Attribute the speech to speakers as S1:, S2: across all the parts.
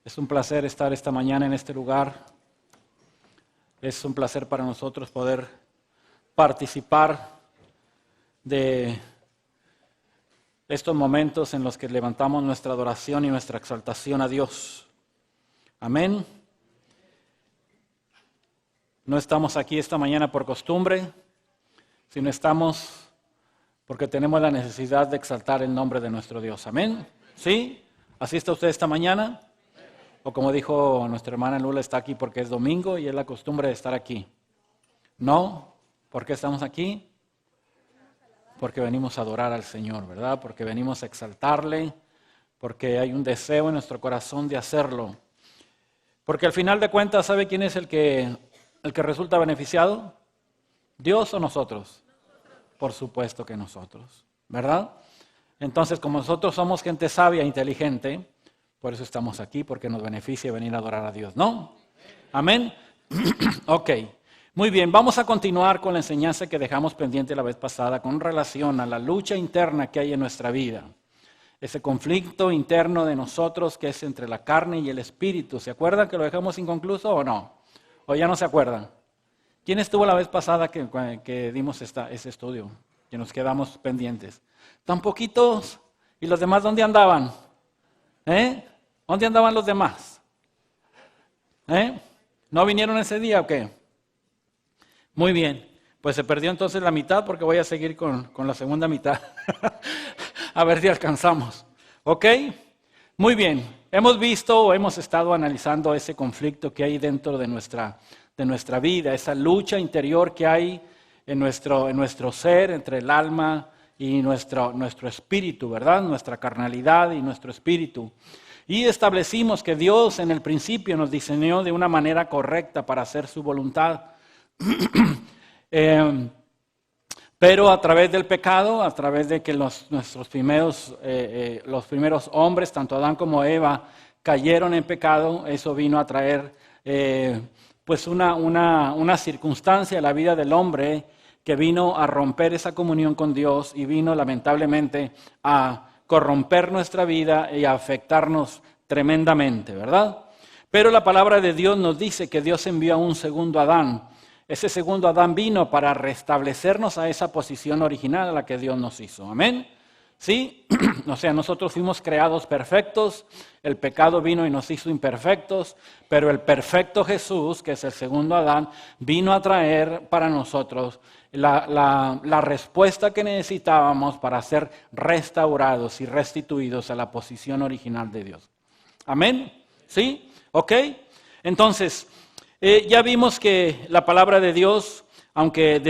S1: Es un placer estar esta mañana en este lugar. Es un placer para nosotros poder participar de estos momentos en los que levantamos nuestra adoración y nuestra exaltación a Dios. Amén. No estamos aquí esta mañana por costumbre, sino estamos porque tenemos la necesidad de exaltar el nombre de nuestro Dios. Amén. ¿Sí? ¿Así está usted esta mañana? O como dijo nuestra hermana Lula, está aquí porque es domingo y es la costumbre de estar aquí. No, ¿por qué estamos aquí? Porque venimos a adorar al Señor, ¿verdad? Porque venimos a exaltarle, porque hay un deseo en nuestro corazón de hacerlo. Porque al final de cuentas, ¿sabe quién es el que resulta beneficiado? ¿Dios o nosotros? Por supuesto que nosotros, ¿verdad? Entonces, como nosotros somos gente sabia e inteligente, por eso estamos aquí, porque nos beneficia venir a adorar a Dios, ¿no? Amén. Ok, muy bien, vamos a continuar con la enseñanza que dejamos pendiente la vez pasada con relación a la lucha interna que hay en nuestra vida. Ese conflicto interno de nosotros que es entre la carne y el espíritu. ¿Se acuerdan que lo dejamos inconcluso o no? ¿O ya no se acuerdan? ¿Quién estuvo la vez pasada que dimos ese estudio? Que nos quedamos pendientes. ¿Tan poquitos? ¿Y los demás dónde andaban? ¿Dónde andaban los demás? ¿No vinieron ese día o qué? Muy bien, pues se perdió entonces la mitad porque voy a seguir con la segunda mitad. A ver si alcanzamos. ¿Ok? Muy bien, hemos estado analizando ese conflicto que hay dentro de nuestra vida, esa lucha interior que hay en nuestro ser, entre el alma y nuestro espíritu, ¿verdad? Nuestra carnalidad y nuestro espíritu. Y establecimos que Dios en el principio nos diseñó de una manera correcta para hacer su voluntad. Pero a través del pecado, a través de que los primeros hombres, tanto Adán como Eva, cayeron en pecado, eso vino a traer pues una circunstancia en la vida del hombre que vino a romper esa comunión con Dios y vino lamentablemente a corromper nuestra vida y a afectarnos tremendamente, ¿verdad? Pero la palabra de Dios nos dice que Dios envió a un segundo Adán. Ese segundo Adán vino para restablecernos a esa posición original a la que Dios nos hizo. ¿Amén? ¿Sí? O sea, nosotros fuimos creados perfectos, el pecado vino y nos hizo imperfectos, pero el perfecto Jesús, que es el segundo Adán, vino a traer para nosotros la respuesta que necesitábamos para ser restaurados y restituidos a la posición original de Dios. ¿Amén? ¿Sí? ¿Ok? Entonces, ya vimos que la palabra de Dios, aunque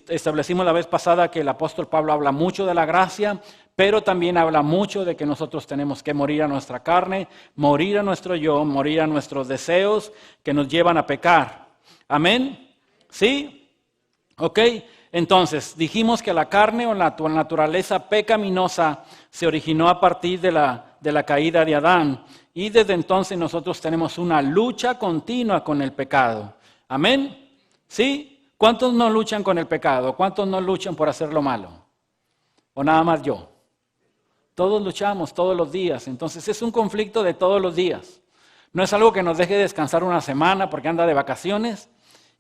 S1: establecimos la vez pasada que el apóstol Pablo habla mucho de la gracia, pero también habla mucho de que nosotros tenemos que morir a nuestra carne, morir a nuestro yo, morir a nuestros deseos que nos llevan a pecar. ¿Amén? ¿Sí? ¿Ok? Entonces, dijimos que la carne o la naturaleza pecaminosa se originó a partir de la caída de Adán. Y desde entonces nosotros tenemos una lucha continua con el pecado. ¿Amén? ¿Sí? ¿Cuántos no luchan con el pecado? ¿Cuántos no luchan por hacer lo malo? ¿O nada más yo? Todos luchamos todos los días. Entonces es un conflicto de todos los días. No es algo que nos deje descansar una semana porque anda de vacaciones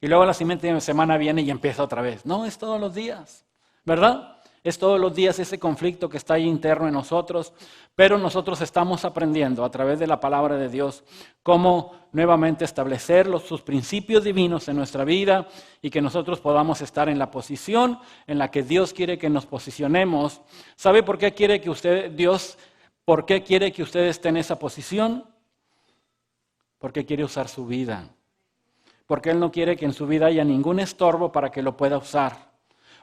S1: y luego la siguiente semana viene y empieza otra vez. No, es todos los días, ¿verdad? Es todos los días ese conflicto que está ahí interno en nosotros, pero nosotros estamos aprendiendo a través de la palabra de Dios cómo nuevamente establecer sus principios divinos en nuestra vida y que nosotros podamos estar en la posición en la que Dios quiere que nos posicionemos. ¿Sabe por qué quiere que usted esté en esa posición? Porque quiere usar su vida. Porque Él no quiere que en su vida haya ningún estorbo para que lo pueda usar.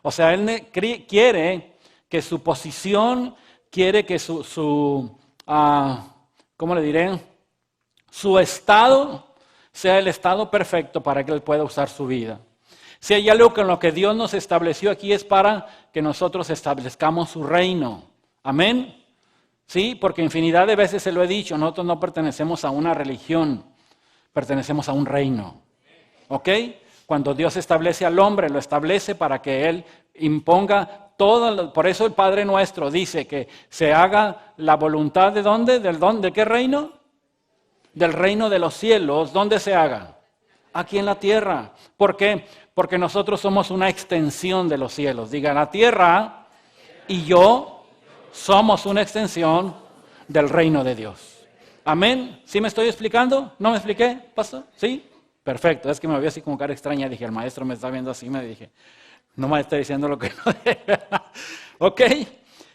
S1: O sea, Él quiere que su posición, quiere que ¿cómo le diré? Su estado sea el estado perfecto para que Él pueda usar su vida. Si hay algo con lo que Dios nos estableció aquí es para que nosotros establezcamos su reino. Amén. Sí, porque infinidad de veces se lo he dicho, nosotros no pertenecemos a una religión, pertenecemos a un reino. ¿Ok? Cuando Dios establece al hombre, lo establece para que Él imponga todo. Por eso el Padre Nuestro dice que se haga la voluntad ¿de dónde? ¿De qué reino? del reino de los cielos, ¿dónde se haga? Aquí en la tierra. ¿Por qué? Porque nosotros somos una extensión de los cielos. Diga, la tierra y yo somos una extensión del reino de Dios. Amén. ¿Sí me estoy explicando? ¿No me expliqué, pastor? ¿Sí? Perfecto. Es que me vi así como cara extraña. Dije, el maestro me está viendo así. Me dije, no me está diciendo lo que no debe. Ok.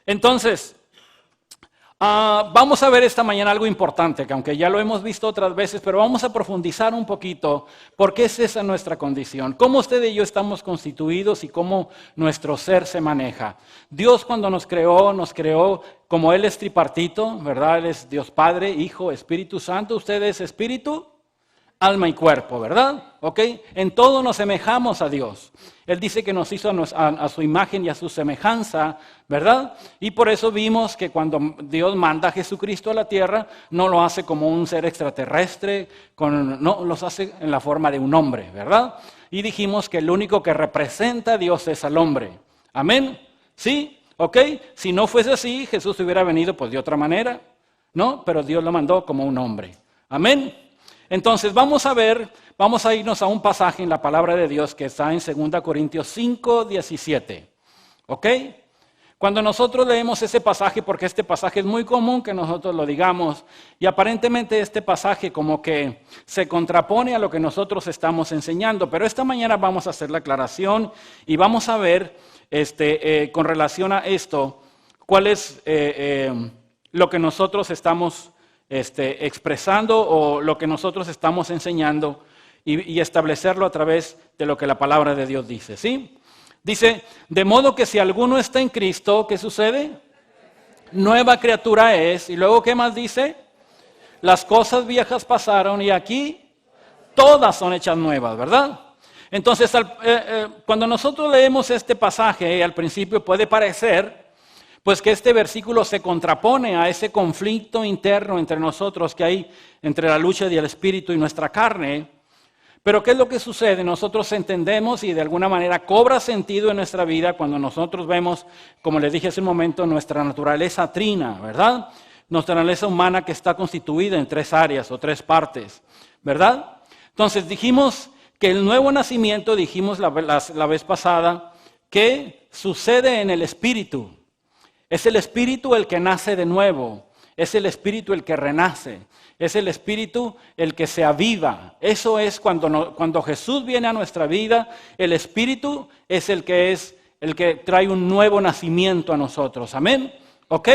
S1: Entonces, vamos a ver esta mañana algo importante, que aunque ya lo hemos visto otras veces, pero vamos a profundizar un poquito, porque es esa nuestra condición, cómo usted y yo estamos constituidos y cómo nuestro ser se maneja. Dios cuando nos creó como Él es tripartito, ¿verdad? Él es Dios Padre, Hijo, Espíritu Santo, usted es Espíritu, alma y cuerpo, ¿verdad? ¿Ok? En todo nos semejamos a Dios. Él dice que nos hizo a su imagen y a su semejanza, ¿verdad? Y por eso vimos que cuando Dios manda a Jesucristo a la tierra, no lo hace como un ser extraterrestre, no, los hace en la forma de un hombre, ¿verdad? Y dijimos que el único que representa a Dios es al hombre. ¿Amén? ¿Sí? ¿Ok? Si no fuese así, Jesús hubiera venido pues de otra manera, ¿no? Pero Dios lo mandó como un hombre. ¿Amén? Entonces vamos a irnos a un pasaje en la palabra de Dios que está en 2 Corintios 5, 17. ¿Ok? Cuando nosotros leemos ese pasaje, porque este pasaje es muy común que nosotros lo digamos, y aparentemente este pasaje como que se contrapone a lo que nosotros estamos enseñando, pero esta mañana vamos a hacer la aclaración y vamos a ver con relación a esto, cuál es lo que nosotros estamos expresando o lo que nosotros estamos enseñando y establecerlo a través de lo que la palabra de Dios dice, ¿sí? Dice, de modo que si alguno está en Cristo, ¿qué sucede? Nueva criatura es. Y luego, ¿qué más dice? Las cosas viejas pasaron y aquí todas son hechas nuevas, ¿verdad? Entonces, cuando nosotros leemos este pasaje, al principio puede parecer pues que este versículo se contrapone a ese conflicto interno entre nosotros que hay entre la lucha del espíritu y nuestra carne. Pero ¿qué es lo que sucede? Nosotros entendemos y de alguna manera cobra sentido en nuestra vida cuando nosotros vemos, como les dije hace un momento, nuestra naturaleza trina, ¿verdad? Nuestra naturaleza humana que está constituida en 3 áreas o 3 partes, ¿verdad? Entonces dijimos que el nuevo nacimiento, dijimos la vez pasada, que sucede en el espíritu. Es el espíritu el que nace de nuevo, es el espíritu el que renace, es el espíritu el que se aviva. Eso es cuando Jesús viene a nuestra vida, el espíritu es el que trae un nuevo nacimiento a nosotros. ¿Amén? ¿Ok?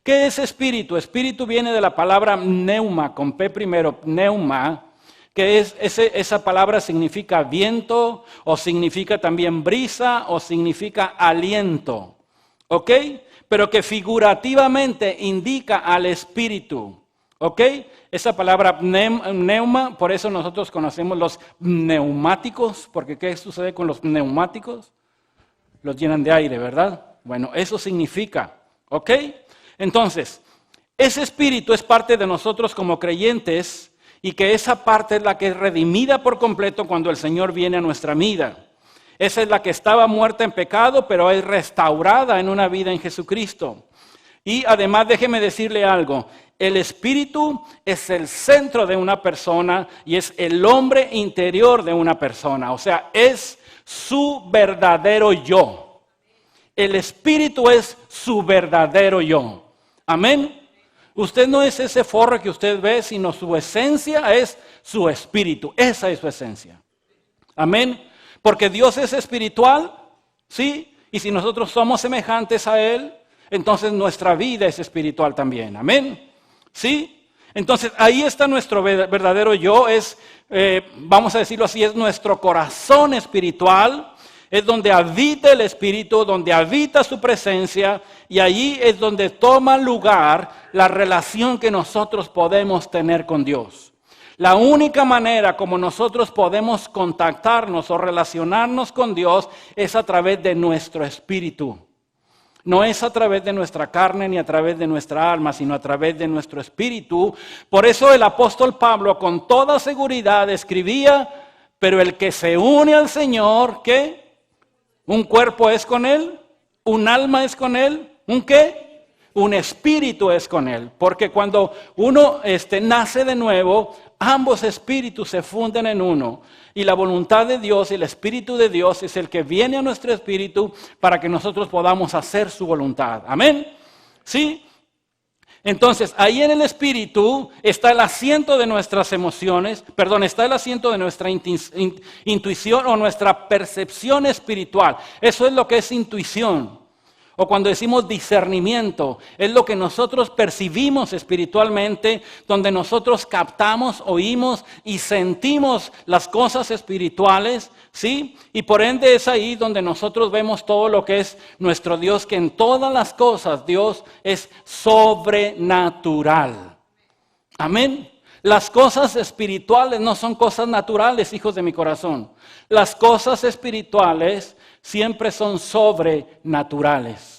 S1: ¿Qué es espíritu? Espíritu viene de la palabra pneuma, con P primero, pneuma, que esa palabra significa viento o significa también brisa o significa aliento. ¿Ok? Pero que figurativamente indica al espíritu, ¿ok? Esa palabra pneuma, por eso nosotros conocemos los neumáticos, porque ¿qué sucede con los neumáticos? Los llenan de aire, ¿verdad? Bueno, eso significa, ¿ok? Entonces, ese espíritu es parte de nosotros como creyentes y que esa parte es la que es redimida por completo cuando el Señor viene a nuestra vida. Esa es la que estaba muerta en pecado, pero es restaurada en una vida en Jesucristo. Y además déjeme decirle algo, el espíritu es el centro de una persona y es el hombre interior de una persona. O sea, es su verdadero yo. El espíritu es su verdadero yo. Amén. Usted no es ese forro que usted ve, sino su esencia es su espíritu. Esa es su esencia. Amén. Porque Dios es espiritual, ¿sí? Y si nosotros somos semejantes a Él, entonces nuestra vida es espiritual también. Amén. ¿Sí? Entonces ahí está nuestro verdadero yo, vamos a decirlo así, es nuestro corazón espiritual, es donde habita el Espíritu, donde habita su presencia, y allí es donde toma lugar la relación que nosotros podemos tener con Dios. La única manera como nosotros podemos contactarnos o relacionarnos con Dios es a través de nuestro espíritu. No es a través de nuestra carne ni a través de nuestra alma, sino a través de nuestro espíritu. Por eso el apóstol Pablo con toda seguridad escribía, pero el que se une al Señor, ¿qué? Un cuerpo es con Él, un alma es con Él, ¿un qué? un espíritu es con Él. Porque cuando uno nace de nuevo, ambos espíritus se funden en uno. Y la voluntad de Dios y el Espíritu de Dios es el que viene a nuestro espíritu para que nosotros podamos hacer su voluntad. Amén. ¿Sí? Entonces, ahí en el espíritu está el asiento de nuestras emociones, está el asiento de nuestra intuición o nuestra percepción espiritual. Eso es lo que es intuición. O cuando decimos discernimiento, es lo que nosotros percibimos espiritualmente, donde nosotros captamos, oímos y sentimos las cosas espirituales, ¿sí? Y por ende es ahí donde nosotros vemos todo lo que es nuestro Dios, que en todas las cosas Dios es sobrenatural. Amén. Las cosas espirituales no son cosas naturales, hijos de mi corazón. Las cosas espirituales siempre son sobrenaturales.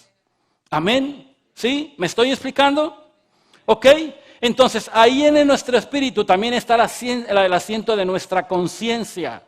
S1: Amén. ¿Sí? ¿Me estoy explicando? ¿Ok? Entonces, ahí en nuestro espíritu también está el asiento de nuestra conciencia.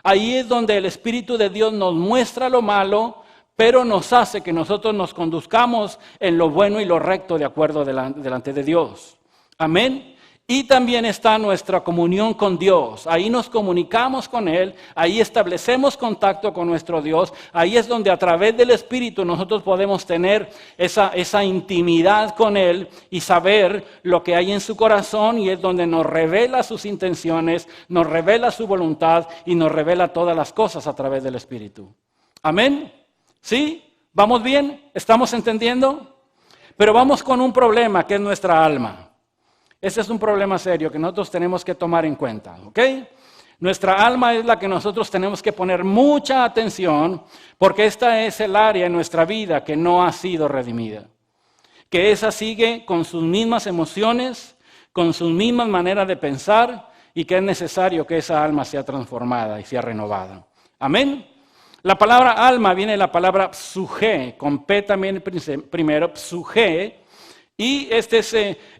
S1: Ahí es donde el Espíritu de Dios nos muestra lo malo, pero nos hace que nosotros nos conduzcamos en lo bueno y lo recto de acuerdo delante de Dios. Amén. Y también está nuestra comunión con Dios. Ahí nos comunicamos con Él, ahí establecemos contacto con nuestro Dios. Ahí es donde a través del Espíritu nosotros podemos tener esa intimidad con Él y saber lo que hay en su corazón, y es donde nos revela sus intenciones, nos revela su voluntad y nos revela todas las cosas a través del Espíritu. Amén. ¿Sí? ¿Vamos bien? ¿Estamos entendiendo? Pero vamos con un problema que es nuestra alma. Ese es un problema serio que nosotros tenemos que tomar en cuenta, ¿ok? Nuestra alma es la que nosotros tenemos que poner mucha atención, porque esta es el área en nuestra vida que no ha sido redimida. Que esa sigue con sus mismas emociones, con sus mismas maneras de pensar, y que es necesario que esa alma sea transformada y sea renovada. Amén. La palabra alma viene de la palabra psuje, con P también primero, psuje. Y este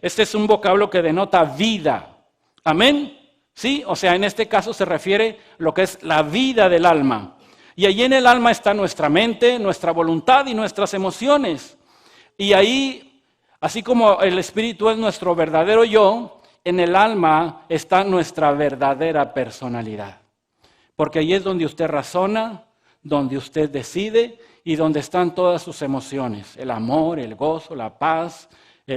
S1: es un vocablo que denota vida. Amén. ¿Sí? O sea, en este caso se refiere a lo que es la vida del alma. Y allí en el alma está nuestra mente, nuestra voluntad y nuestras emociones. Y ahí, así como el espíritu es nuestro verdadero yo, en el alma está nuestra verdadera personalidad. Porque ahí es donde usted razona, donde usted decide y donde están todas sus emociones. El amor, el gozo, la paz,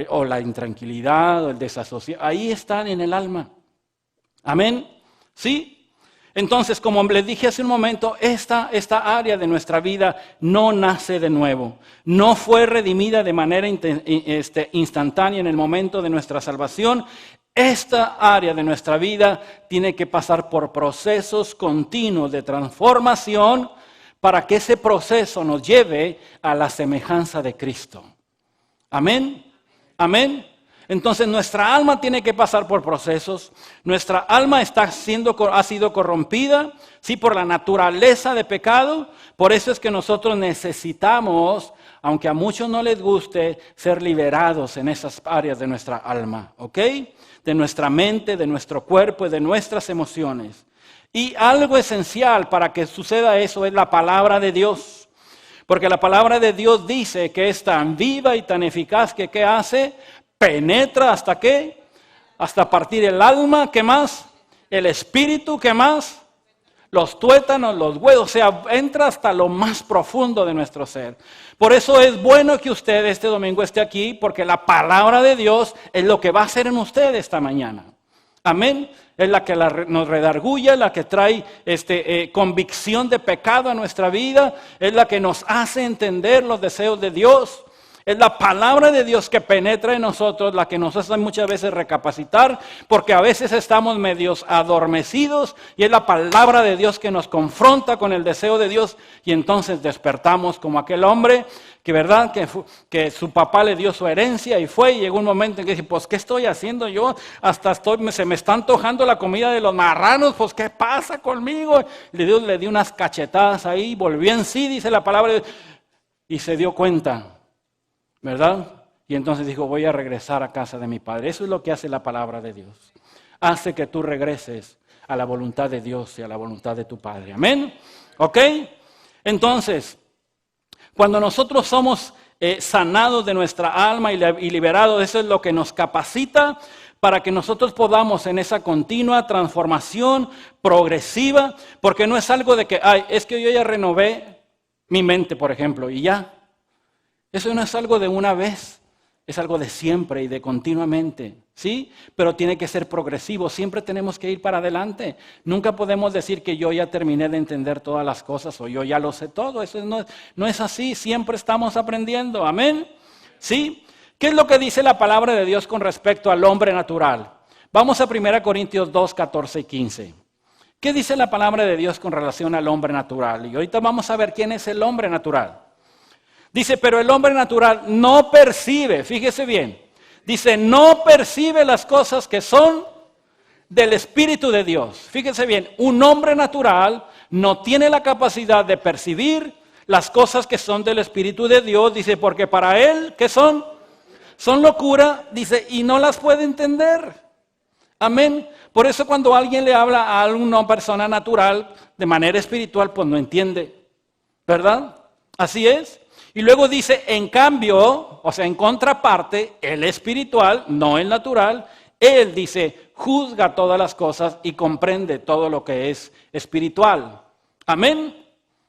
S1: o la intranquilidad, o el desasosiego, ahí están en el alma. Amén. ¿Sí? Entonces, como les dije hace un momento, esta área de nuestra vida no nace de nuevo. No fue redimida de manera instantánea en el momento de nuestra salvación. Esta área de nuestra vida tiene que pasar por procesos continuos de transformación para que ese proceso nos lleve a la semejanza de Cristo. Amén. Amén. Entonces nuestra alma tiene que pasar por procesos. Nuestra alma ha sido corrompida, sí, por la naturaleza de pecado. Por eso es que nosotros necesitamos, aunque a muchos no les guste, ser liberados en esas áreas de nuestra alma, ¿ok? De nuestra mente, de nuestro cuerpo y de nuestras emociones. Y algo esencial para que suceda eso es la palabra de Dios. Porque la palabra de Dios dice que es tan viva y tan eficaz que ¿qué hace? Penetra hasta ¿qué? Hasta partir el alma, ¿qué más? El espíritu, ¿qué más? Los tuétanos, los huesos, o sea, entra hasta lo más profundo de nuestro ser. Por eso es bueno que usted este domingo esté aquí, porque la palabra de Dios es lo que va a hacer en usted esta mañana. Amén. Es la que nos redarguye, la que trae convicción de pecado a nuestra vida, es la que nos hace entender los deseos de Dios. Es la palabra de Dios que penetra en nosotros, la que nos hace muchas veces recapacitar, porque a veces estamos medios adormecidos, y es la palabra de Dios que nos confronta con el deseo de Dios, y entonces despertamos como aquel hombre que, ¿verdad? Que su papá le dio su herencia y llegó un momento en que dice, pues ¿qué estoy haciendo yo? Hasta se me está antojando la comida de los marranos, pues ¿qué pasa conmigo? Y Dios le dio unas cachetadas ahí, volvió en sí, dice la palabra, y se dio cuenta, ¿verdad? Y entonces dijo, voy a regresar a casa de mi padre. Eso es lo que hace la palabra de Dios. Hace que tú regreses a la voluntad de Dios y a la voluntad de tu Padre. Amén. ¿Ok? Entonces, cuando nosotros somos sanados de nuestra alma y liberados. Eso es lo que nos capacita para que nosotros podamos en esa continua transformación progresiva, porque no es algo de que, ay, es que yo ya renové mi mente, por ejemplo, y ya. Eso no es algo de una vez, es algo de siempre y de continuamente, ¿sí? Pero tiene que ser progresivo, siempre tenemos que ir para adelante. Nunca podemos decir que yo ya terminé de entender todas las cosas o yo ya lo sé todo. Eso no es así, siempre estamos aprendiendo, amén, ¿sí? ¿Qué es lo que dice la palabra de Dios con respecto al hombre natural? Vamos a 1 Corintios 2, 14 y 15. ¿Qué dice la palabra de Dios con relación al hombre natural? Y ahorita vamos a ver quién es el hombre natural. Dice, pero el hombre natural no percibe, fíjese bien, dice, no percibe las cosas que son del Espíritu de Dios. Fíjese bien, un hombre natural no tiene la capacidad de percibir las cosas que son del Espíritu de Dios. Dice, porque para él, ¿qué son? Son locura, dice, y no las puede entender. Amén. Por eso cuando alguien le habla a una persona natural de manera espiritual, pues no entiende. ¿Verdad? Así es. Y luego dice, en cambio, o sea, en contraparte, el espiritual, no el natural, él dice, juzga todas las cosas y comprende todo lo que es espiritual. Amén.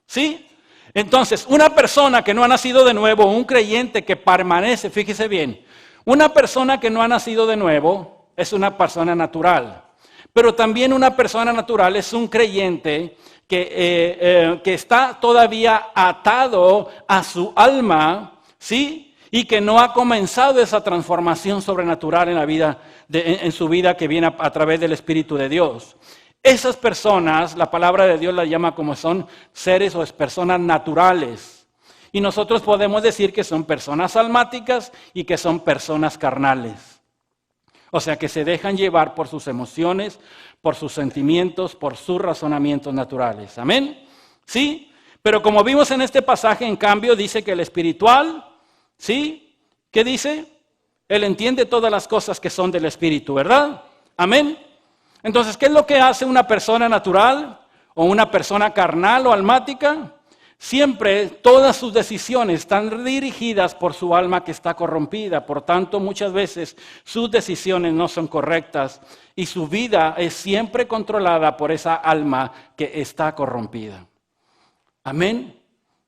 S1: ¿Sí? Entonces, una persona que no ha nacido de nuevo, un creyente que permanece, fíjese bien, una persona que no ha nacido de nuevo es una persona natural. Pero también una persona natural es un creyente que está todavía atado a su alma, ¿sí? Y que no ha comenzado esa transformación sobrenatural en la vida, en su vida que viene a través del Espíritu de Dios. Esas personas, la palabra de Dios las llama como son seres o personas naturales. Y nosotros podemos decir que son personas almáticas y que son personas carnales. O sea, que se dejan llevar por sus emociones, por sus sentimientos, por sus razonamientos naturales. ¿Amén? ¿Sí? Pero como vimos en este pasaje, en cambio, dice que el espiritual, ¿sí? ¿Qué dice? Él entiende todas las cosas que son del Espíritu, ¿verdad? ¿Amén? Entonces, ¿qué es lo que hace una persona natural o una persona carnal o almática? Siempre todas sus decisiones están dirigidas por su alma que está corrompida. Por tanto, muchas veces sus decisiones no son correctas y su vida es siempre controlada por esa alma que está corrompida. Amén.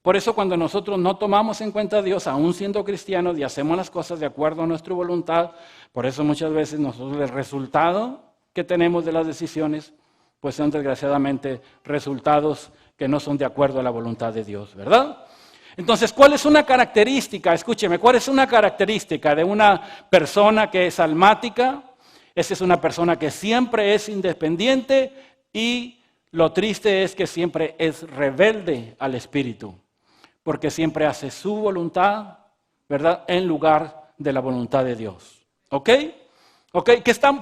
S1: Por eso cuando nosotros no tomamos en cuenta a Dios, aún siendo cristianos, y hacemos las cosas de acuerdo a nuestra voluntad, por eso muchas veces nosotros el resultado que tenemos de las decisiones, pues son desgraciadamente resultados que no son de acuerdo a la voluntad de Dios, ¿verdad? Entonces, ¿cuál es una característica? Escúcheme, ¿cuál es una característica de una persona que es almática? Esa es una persona que siempre es independiente y lo triste es que siempre es rebelde al Espíritu, porque siempre hace su voluntad, ¿verdad?, en lugar de la voluntad de Dios. ¿Ok? ¿Ok?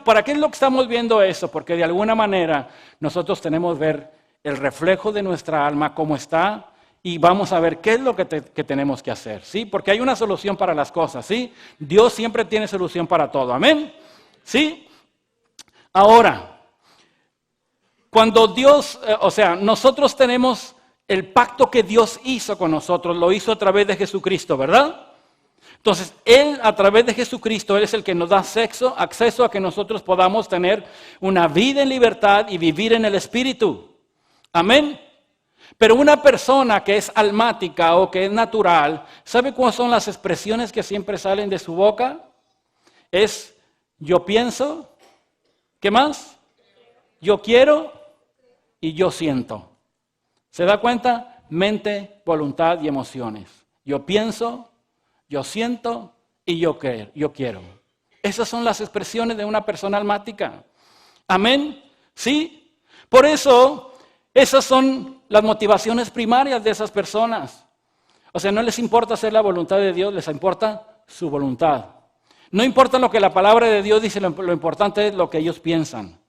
S1: ¿Para qué es lo que estamos viendo eso? Porque de alguna manera nosotros tenemos que ver el reflejo de nuestra alma, cómo está, y vamos a ver qué es lo que tenemos que hacer, ¿sí? Porque hay una solución para las cosas, ¿sí? Dios siempre tiene solución para todo, ¿amén? ¿Sí? Ahora, cuando Dios, nosotros tenemos el pacto que Dios hizo con nosotros, lo hizo a través de Jesucristo, ¿verdad? Entonces, Él a través de Jesucristo, Él es el que nos da acceso a que nosotros podamos tener una vida en libertad y vivir en el Espíritu. Amén. Pero una persona que es almática o que es natural, ¿sabe cuáles son las expresiones que siempre salen de su boca? Es yo pienso, ¿qué más? Yo quiero y yo siento. ¿Se da cuenta? Mente, voluntad y emociones. Yo pienso, yo siento y yo quiero. Esas son las expresiones de una persona almática. Amén. ¿Sí? Por eso, esas son las motivaciones primarias de esas personas. O sea, no les importa hacer la voluntad de Dios, les importa su voluntad. No importa lo que la palabra de Dios dice, lo importante es lo que ellos piensan.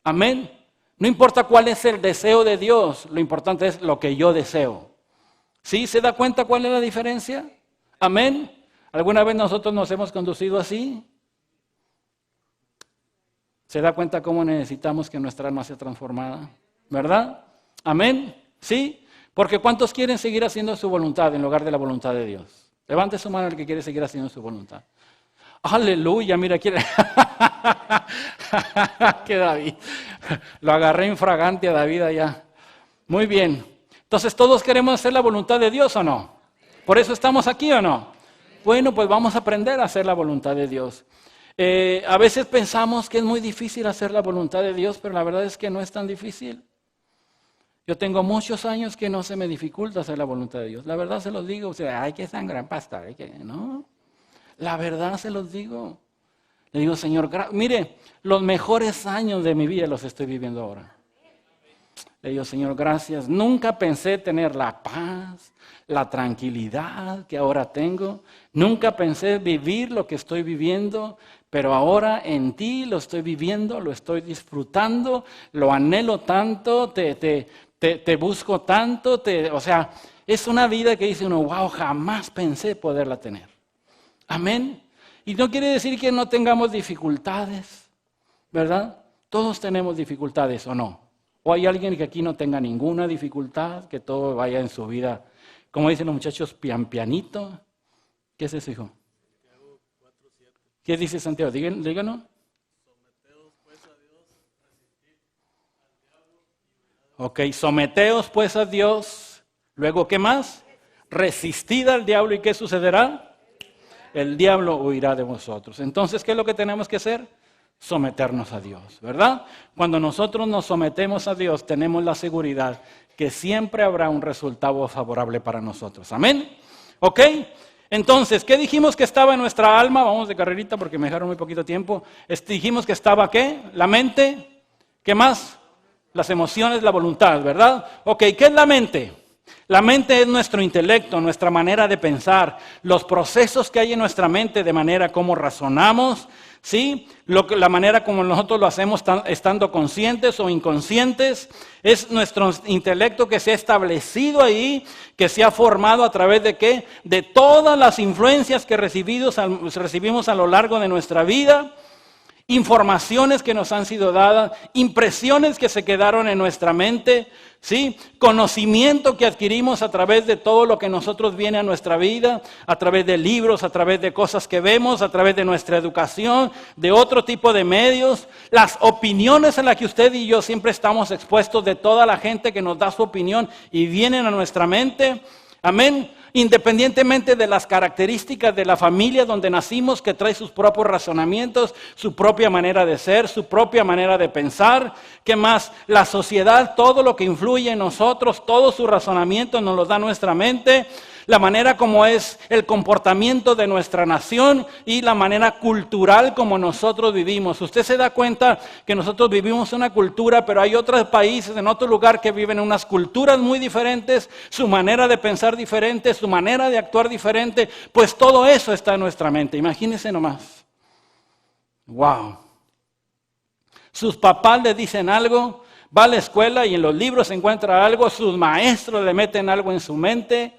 S1: Amén. No importa cuál es el deseo de Dios, lo importante es lo que yo deseo. ¿Sí? ¿Se da cuenta cuál es la diferencia? Amén. ¿Alguna vez nosotros nos hemos conducido así? ¿Se da cuenta cómo necesitamos que nuestra alma sea transformada? ¿Verdad? Amén. ¿Sí? Porque ¿cuántos quieren seguir haciendo su voluntad en lugar de la voluntad de Dios? Levante su mano el que quiere seguir haciendo su voluntad. Aleluya, mira, quiere. Que David. Lo agarré infragante a David allá. Muy bien. Entonces, ¿todos queremos hacer la voluntad de Dios o no? ¿Por eso estamos aquí o no? Bueno, pues vamos a aprender a hacer la voluntad de Dios. A veces pensamos que es muy difícil hacer la voluntad de Dios, pero la verdad es que no es tan difícil. Yo tengo muchos años que no se me dificulta hacer la voluntad de Dios. La verdad se los digo. O sea, hay que sangrar pastor. No, la verdad se los digo. Le digo, Señor, mire, los mejores años de mi vida los estoy viviendo ahora. Le digo, Señor, gracias. Nunca pensé tener la paz, la tranquilidad que ahora tengo. Nunca pensé vivir lo que estoy viviendo, pero ahora en ti lo estoy viviendo, lo estoy disfrutando, lo anhelo tanto, te busco tanto. O sea, es una vida que dice uno, wow, jamás pensé poderla tener. Amén. Y no quiere decir que no tengamos dificultades, ¿verdad? Todos tenemos dificultades, ¿o no? ¿O hay alguien que aquí no tenga ninguna dificultad, que todo vaya en su vida, como dicen los muchachos, pianito? ¿Qué es eso, hijo? ¿Qué dice Santiago? Díganos. Someteos pues a Dios, resistir al diablo. Ok, someteos pues a Dios. Luego, ¿qué más? Resistid al diablo, ¿y qué sucederá? El diablo huirá de vosotros. Entonces, ¿qué es lo que tenemos que hacer? Someternos a Dios, ¿verdad? Cuando nosotros nos sometemos a Dios, tenemos la seguridad que siempre habrá un resultado favorable para nosotros. ¿Amén? ¿Ok? Entonces, ¿qué dijimos que estaba en nuestra alma? Vamos de carrerita porque me dejaron muy poquito tiempo. Dijimos que estaba, ¿qué? La mente. ¿Qué más? Las emociones, la voluntad, ¿verdad? Ok, ¿qué es la mente? La mente es nuestro intelecto, nuestra manera de pensar, los procesos que hay en nuestra mente de manera como razonamos, ¿sí? La manera como nosotros lo hacemos estando conscientes o inconscientes, es nuestro intelecto que se ha establecido ahí, que se ha formado a través de ¿qué? De todas las influencias que recibimos a lo largo de nuestra vida. Informaciones que nos han sido dadas, impresiones que se quedaron en nuestra mente, ¿sí? Conocimiento que adquirimos a través de todo lo que nosotros viene a nuestra vida, a través de libros, a través de cosas que vemos, a través de nuestra educación, de otro tipo de medios, las opiniones a las que usted y yo siempre estamos expuestos de toda la gente que nos da su opinión y vienen a nuestra mente. Amén. Independientemente de las características de la familia donde nacimos, que trae sus propios razonamientos, su propia manera de ser, su propia manera de pensar. ¿Qué más? La sociedad, todo lo que influye en nosotros, todo su razonamiento nos lo da nuestra mente. La manera como es el comportamiento de nuestra nación y la manera cultural como nosotros vivimos. Usted se da cuenta que nosotros vivimos una cultura, pero hay otros países en otro lugar que viven unas culturas muy diferentes, su manera de pensar diferente, su manera de actuar diferente, pues todo eso está en nuestra mente. Imagínense nomás. Wow. Sus papás le dicen algo, va a la escuela y en los libros se encuentra algo, sus maestros le meten algo en su mente.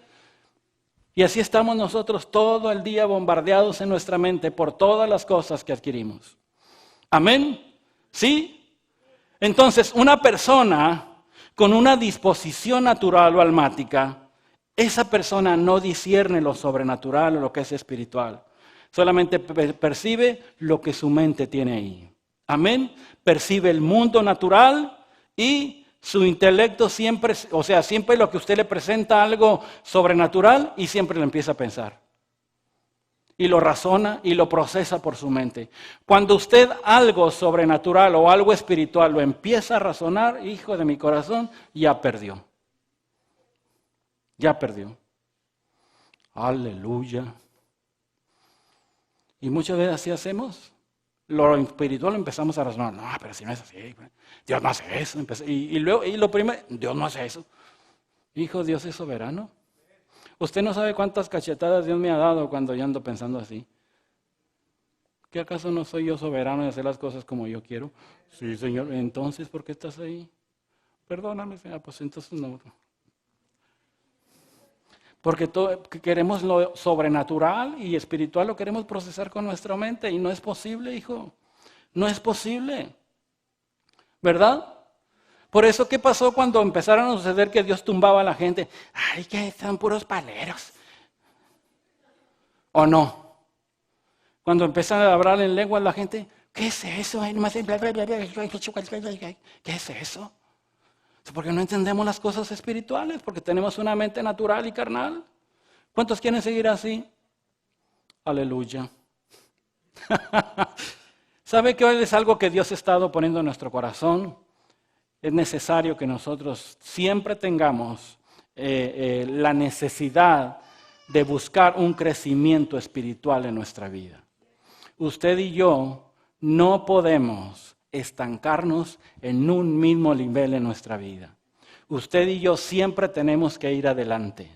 S1: Y así estamos nosotros todo el día bombardeados en nuestra mente por todas las cosas que adquirimos. ¿Amén? ¿Sí? Entonces, una persona con una disposición natural o almática, esa persona no discierne lo sobrenatural o lo que es espiritual. Solamente percibe lo que su mente tiene ahí. ¿Amén? Percibe el mundo natural y su intelecto siempre, o sea, siempre lo que usted le presenta algo sobrenatural y siempre lo empieza a pensar. Y lo razona y lo procesa por su mente. Cuando usted algo sobrenatural o algo espiritual lo empieza a razonar, hijo de mi corazón, ya perdió. Ya perdió. Aleluya. Y muchas veces así hacemos. Lo espiritual lo empezamos a razonar. No, pero si no es así, Dios no hace eso. Y luego, y lo primero, Dios no hace eso. Hijo, Dios es soberano. Usted no sabe cuántas cachetadas Dios me ha dado cuando yo ando pensando así. ¿Qué acaso no soy yo soberano de hacer las cosas como yo quiero? Sí, Señor. Entonces, ¿por qué estás ahí? Perdóname, Señor. Pues entonces no. Porque queremos lo sobrenatural y espiritual, lo queremos procesar con nuestra mente y no es posible, hijo. No es posible. ¿Verdad? Por eso, ¿qué pasó cuando empezaron a suceder que Dios tumbaba a la gente? Ay, que están puros paleros. ¿O no? Cuando empiezan a hablar en lengua la gente, ¿qué es eso? ¿Qué es eso? Porque no entendemos las cosas espirituales, porque tenemos una mente natural y carnal. ¿Cuántos quieren seguir así? Aleluya. ¿Sabe que hoy es algo que Dios ha estado poniendo en nuestro corazón? Es necesario que nosotros siempre tengamos la necesidad de buscar un crecimiento espiritual en nuestra vida. Usted y yo no podemos estancarnos en un mismo nivel en nuestra vida. Usted y yo siempre tenemos que ir adelante.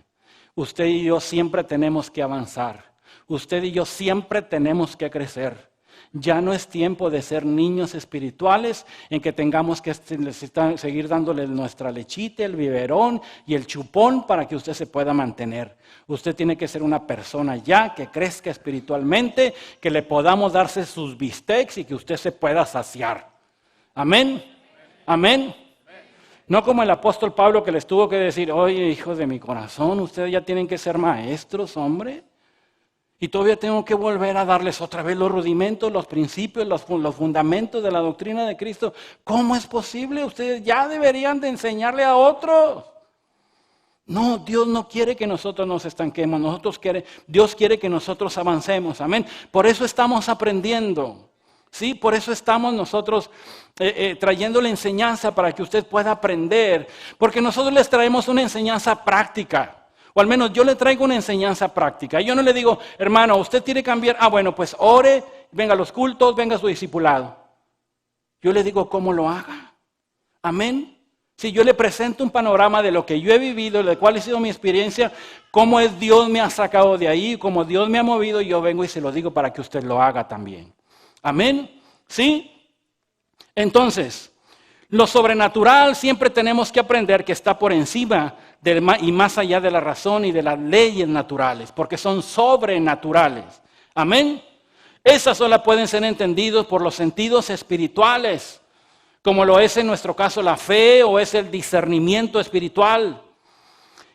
S1: Usted y yo siempre tenemos que avanzar. Usted y yo siempre tenemos que crecer. Ya no es tiempo de ser niños espirituales en que tengamos que seguir dándole nuestra lechita, el biberón y el chupón para que usted se pueda mantener. Usted tiene que ser una persona ya que crezca espiritualmente, que le podamos darse sus bistecs y que usted se pueda saciar. Amén. Amén. No como el apóstol Pablo que les tuvo que decir, oye, hijos de mi corazón, ustedes ya tienen que ser maestros, hombre. Y todavía tengo que volver a darles otra vez los rudimentos, los principios, los fundamentos de la doctrina de Cristo. ¿Cómo es posible? Ustedes ya deberían de enseñarle a otros. No, Dios no quiere que nosotros nos estanquemos. Dios quiere que nosotros avancemos. Amén. Por eso estamos aprendiendo. ¿Sí? Por eso estamos nosotros trayendo la enseñanza para que usted pueda aprender. Porque nosotros les traemos una enseñanza práctica. O al menos yo le traigo una enseñanza práctica. Yo no le digo, hermano, usted tiene que cambiar. Bueno, pues ore, venga a los cultos, venga a su discipulado. Yo le digo cómo lo haga. Amén. Si yo le presento un panorama de lo que yo he vivido, de cuál ha sido mi experiencia, cómo es Dios me ha sacado de ahí, cómo Dios me ha movido, yo vengo y se lo digo para que usted lo haga también. Amén. ¿Sí? Entonces, lo sobrenatural siempre tenemos que aprender que está por encima y más allá de la razón y de las leyes naturales, porque son sobrenaturales. Amén. Esas solo pueden ser entendidas por los sentidos espirituales, como lo es en nuestro caso la fe o es el discernimiento espiritual.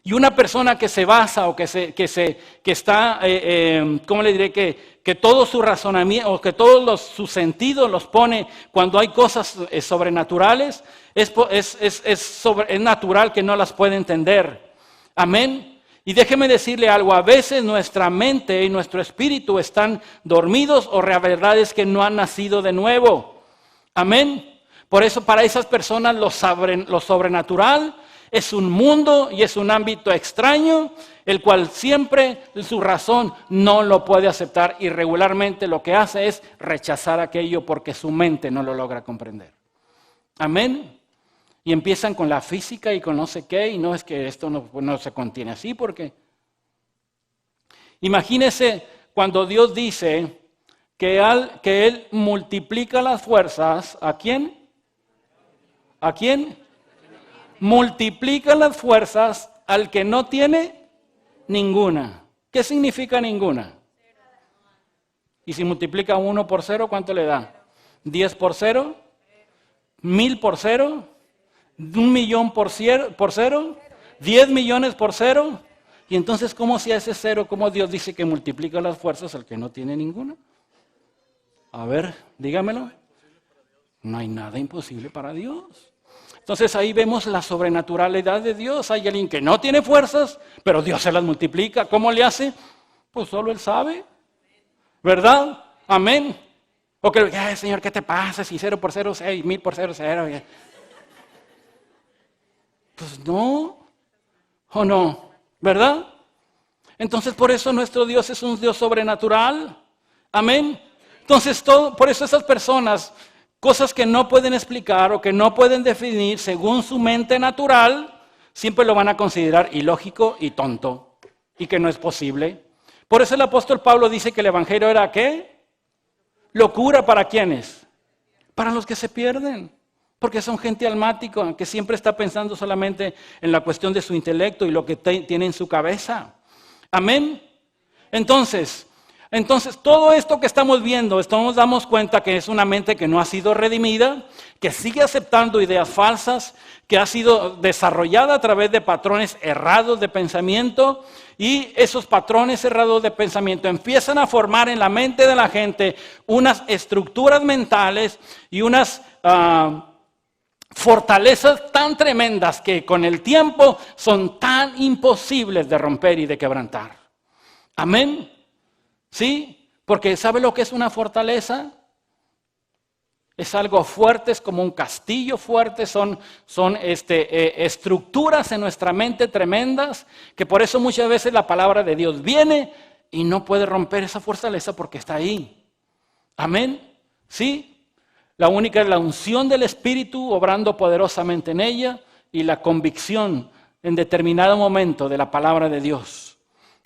S1: Y una persona que se basa o que está, ¿cómo le diré? Que todo su razonamiento o que todos sus sentidos los pone cuando hay cosas sobrenaturales, es natural que no las pueda entender. Amén. Y déjeme decirle algo, a veces nuestra mente y nuestro espíritu están dormidos o la verdad es que no han nacido de nuevo. Amén. Por eso para esas personas lo sobrenatural es un mundo y es un ámbito extraño, el cual siempre su razón no lo puede aceptar y regularmente lo que hace es rechazar aquello porque su mente no lo logra comprender. Amén. Y empiezan con la física y con no sé qué, y no es que esto no se contiene así, porque imagínese cuando Dios dice que Él multiplica las fuerzas, ¿a quién? ¿A quién? Multiplica las fuerzas al que no tiene ninguna. ¿Qué significa ninguna? Y si multiplica 1 por 0, ¿cuánto le da? 10 por 0, 1000 por 0, 1.000.000 por 0, 10 millones por 0. Y entonces, ¿cómo si a ese 0, cómo Dios dice que multiplica las fuerzas al que no tiene ninguna? A ver, dígamelo. No hay nada imposible para Dios. Entonces ahí vemos la sobrenaturalidad de Dios. Hay alguien que no tiene fuerzas, pero Dios se las multiplica. ¿Cómo le hace? Pues solo Él sabe. ¿Verdad? Amén. O que, Señor, ¿qué te pasa? Si 0 por 0, 6, 1000 por 0, 0. Pues no. ¿O no? ¿Verdad? Entonces por eso nuestro Dios es un Dios sobrenatural. Amén. Entonces por eso esas personas, cosas que no pueden explicar o que no pueden definir según su mente natural, siempre lo van a considerar ilógico y tonto y que no es posible. Por eso el apóstol Pablo dice que el evangelio era ¿qué? Locura para ¿quiénes? Para los que se pierden, porque son gente almática que siempre está pensando solamente en la cuestión de su intelecto y lo que tiene en su cabeza. Amén. Entonces, Entonces, todo esto que estamos viendo, nos damos cuenta que es una mente que no ha sido redimida, que sigue aceptando ideas falsas, que ha sido desarrollada a través de patrones errados de pensamiento, y esos patrones errados de pensamiento empiezan a formar en la mente de la gente unas estructuras mentales y unas fortalezas tan tremendas que con el tiempo son tan imposibles de romper y de quebrantar. Amén. ¿Sí? Porque ¿sabe lo que es una fortaleza? Es algo fuerte, es como un castillo fuerte, son estructuras en nuestra mente tremendas, que por eso muchas veces la palabra de Dios viene y no puede romper esa fortaleza porque está ahí. Amén. ¿Sí? La única es la unción del Espíritu obrando poderosamente en ella y la convicción en determinado momento de la palabra de Dios.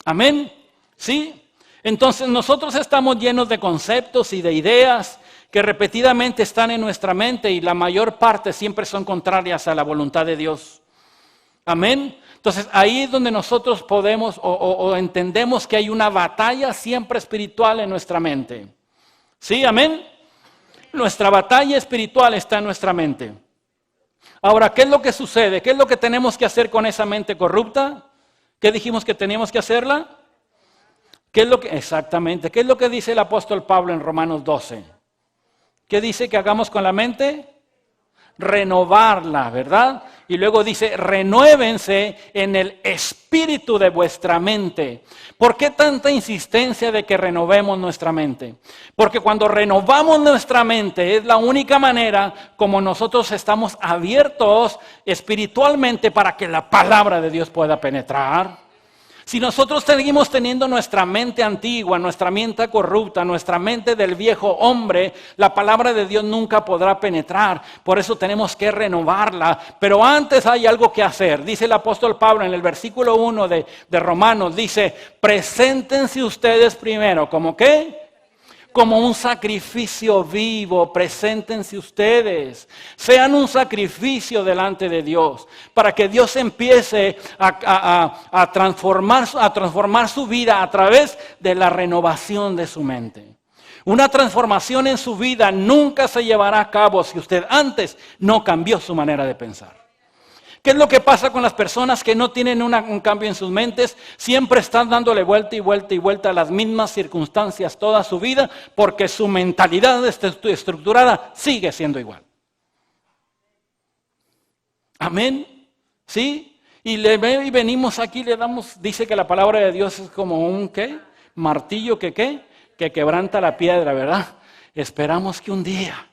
S1: Amén. ¿Sí? Entonces nosotros estamos llenos de conceptos y de ideas que repetidamente están en nuestra mente y la mayor parte siempre son contrarias a la voluntad de Dios. Amén. Entonces ahí es donde nosotros podemos o entendemos que hay una batalla siempre espiritual en nuestra mente. ¿Sí? Amén. Nuestra batalla espiritual está en nuestra mente. Ahora, ¿qué es lo que sucede? ¿Qué es lo que tenemos que hacer con esa mente corrupta? ¿Qué dijimos que teníamos que hacerla? Exactamente, ¿qué es lo que dice el apóstol Pablo en Romanos 12? ¿Qué dice que hagamos con la mente? Renovarla, ¿verdad? Y luego dice, renuévense en el espíritu de vuestra mente. ¿Por qué tanta insistencia de que renovemos nuestra mente? Porque cuando renovamos nuestra mente es la única manera como nosotros estamos abiertos espiritualmente para que la palabra de Dios pueda penetrar. Si nosotros seguimos teniendo nuestra mente antigua, nuestra mente corrupta, nuestra mente del viejo hombre, la palabra de Dios nunca podrá penetrar. Por eso tenemos que renovarla. Pero antes hay algo que hacer. Dice el apóstol Pablo en el versículo 1 de Romanos, dice, preséntense ustedes primero. ¿Cómo qué? Como un sacrificio vivo, preséntense ustedes, sean un sacrificio delante de Dios, para que Dios empiece a transformar su vida a través de la renovación de su mente. Una transformación en su vida nunca se llevará a cabo si usted antes no cambió su manera de pensar. ¿Qué es lo que pasa con las personas que no tienen un cambio en sus mentes? Siempre están dándole vuelta y vuelta y vuelta a las mismas circunstancias toda su vida porque su mentalidad estructurada sigue siendo igual. Amén. ¿Sí? Y venimos aquí, le damos, dice que la palabra de Dios es como un ¿qué? Martillo que quebranta la piedra, ¿verdad? Esperamos que un día,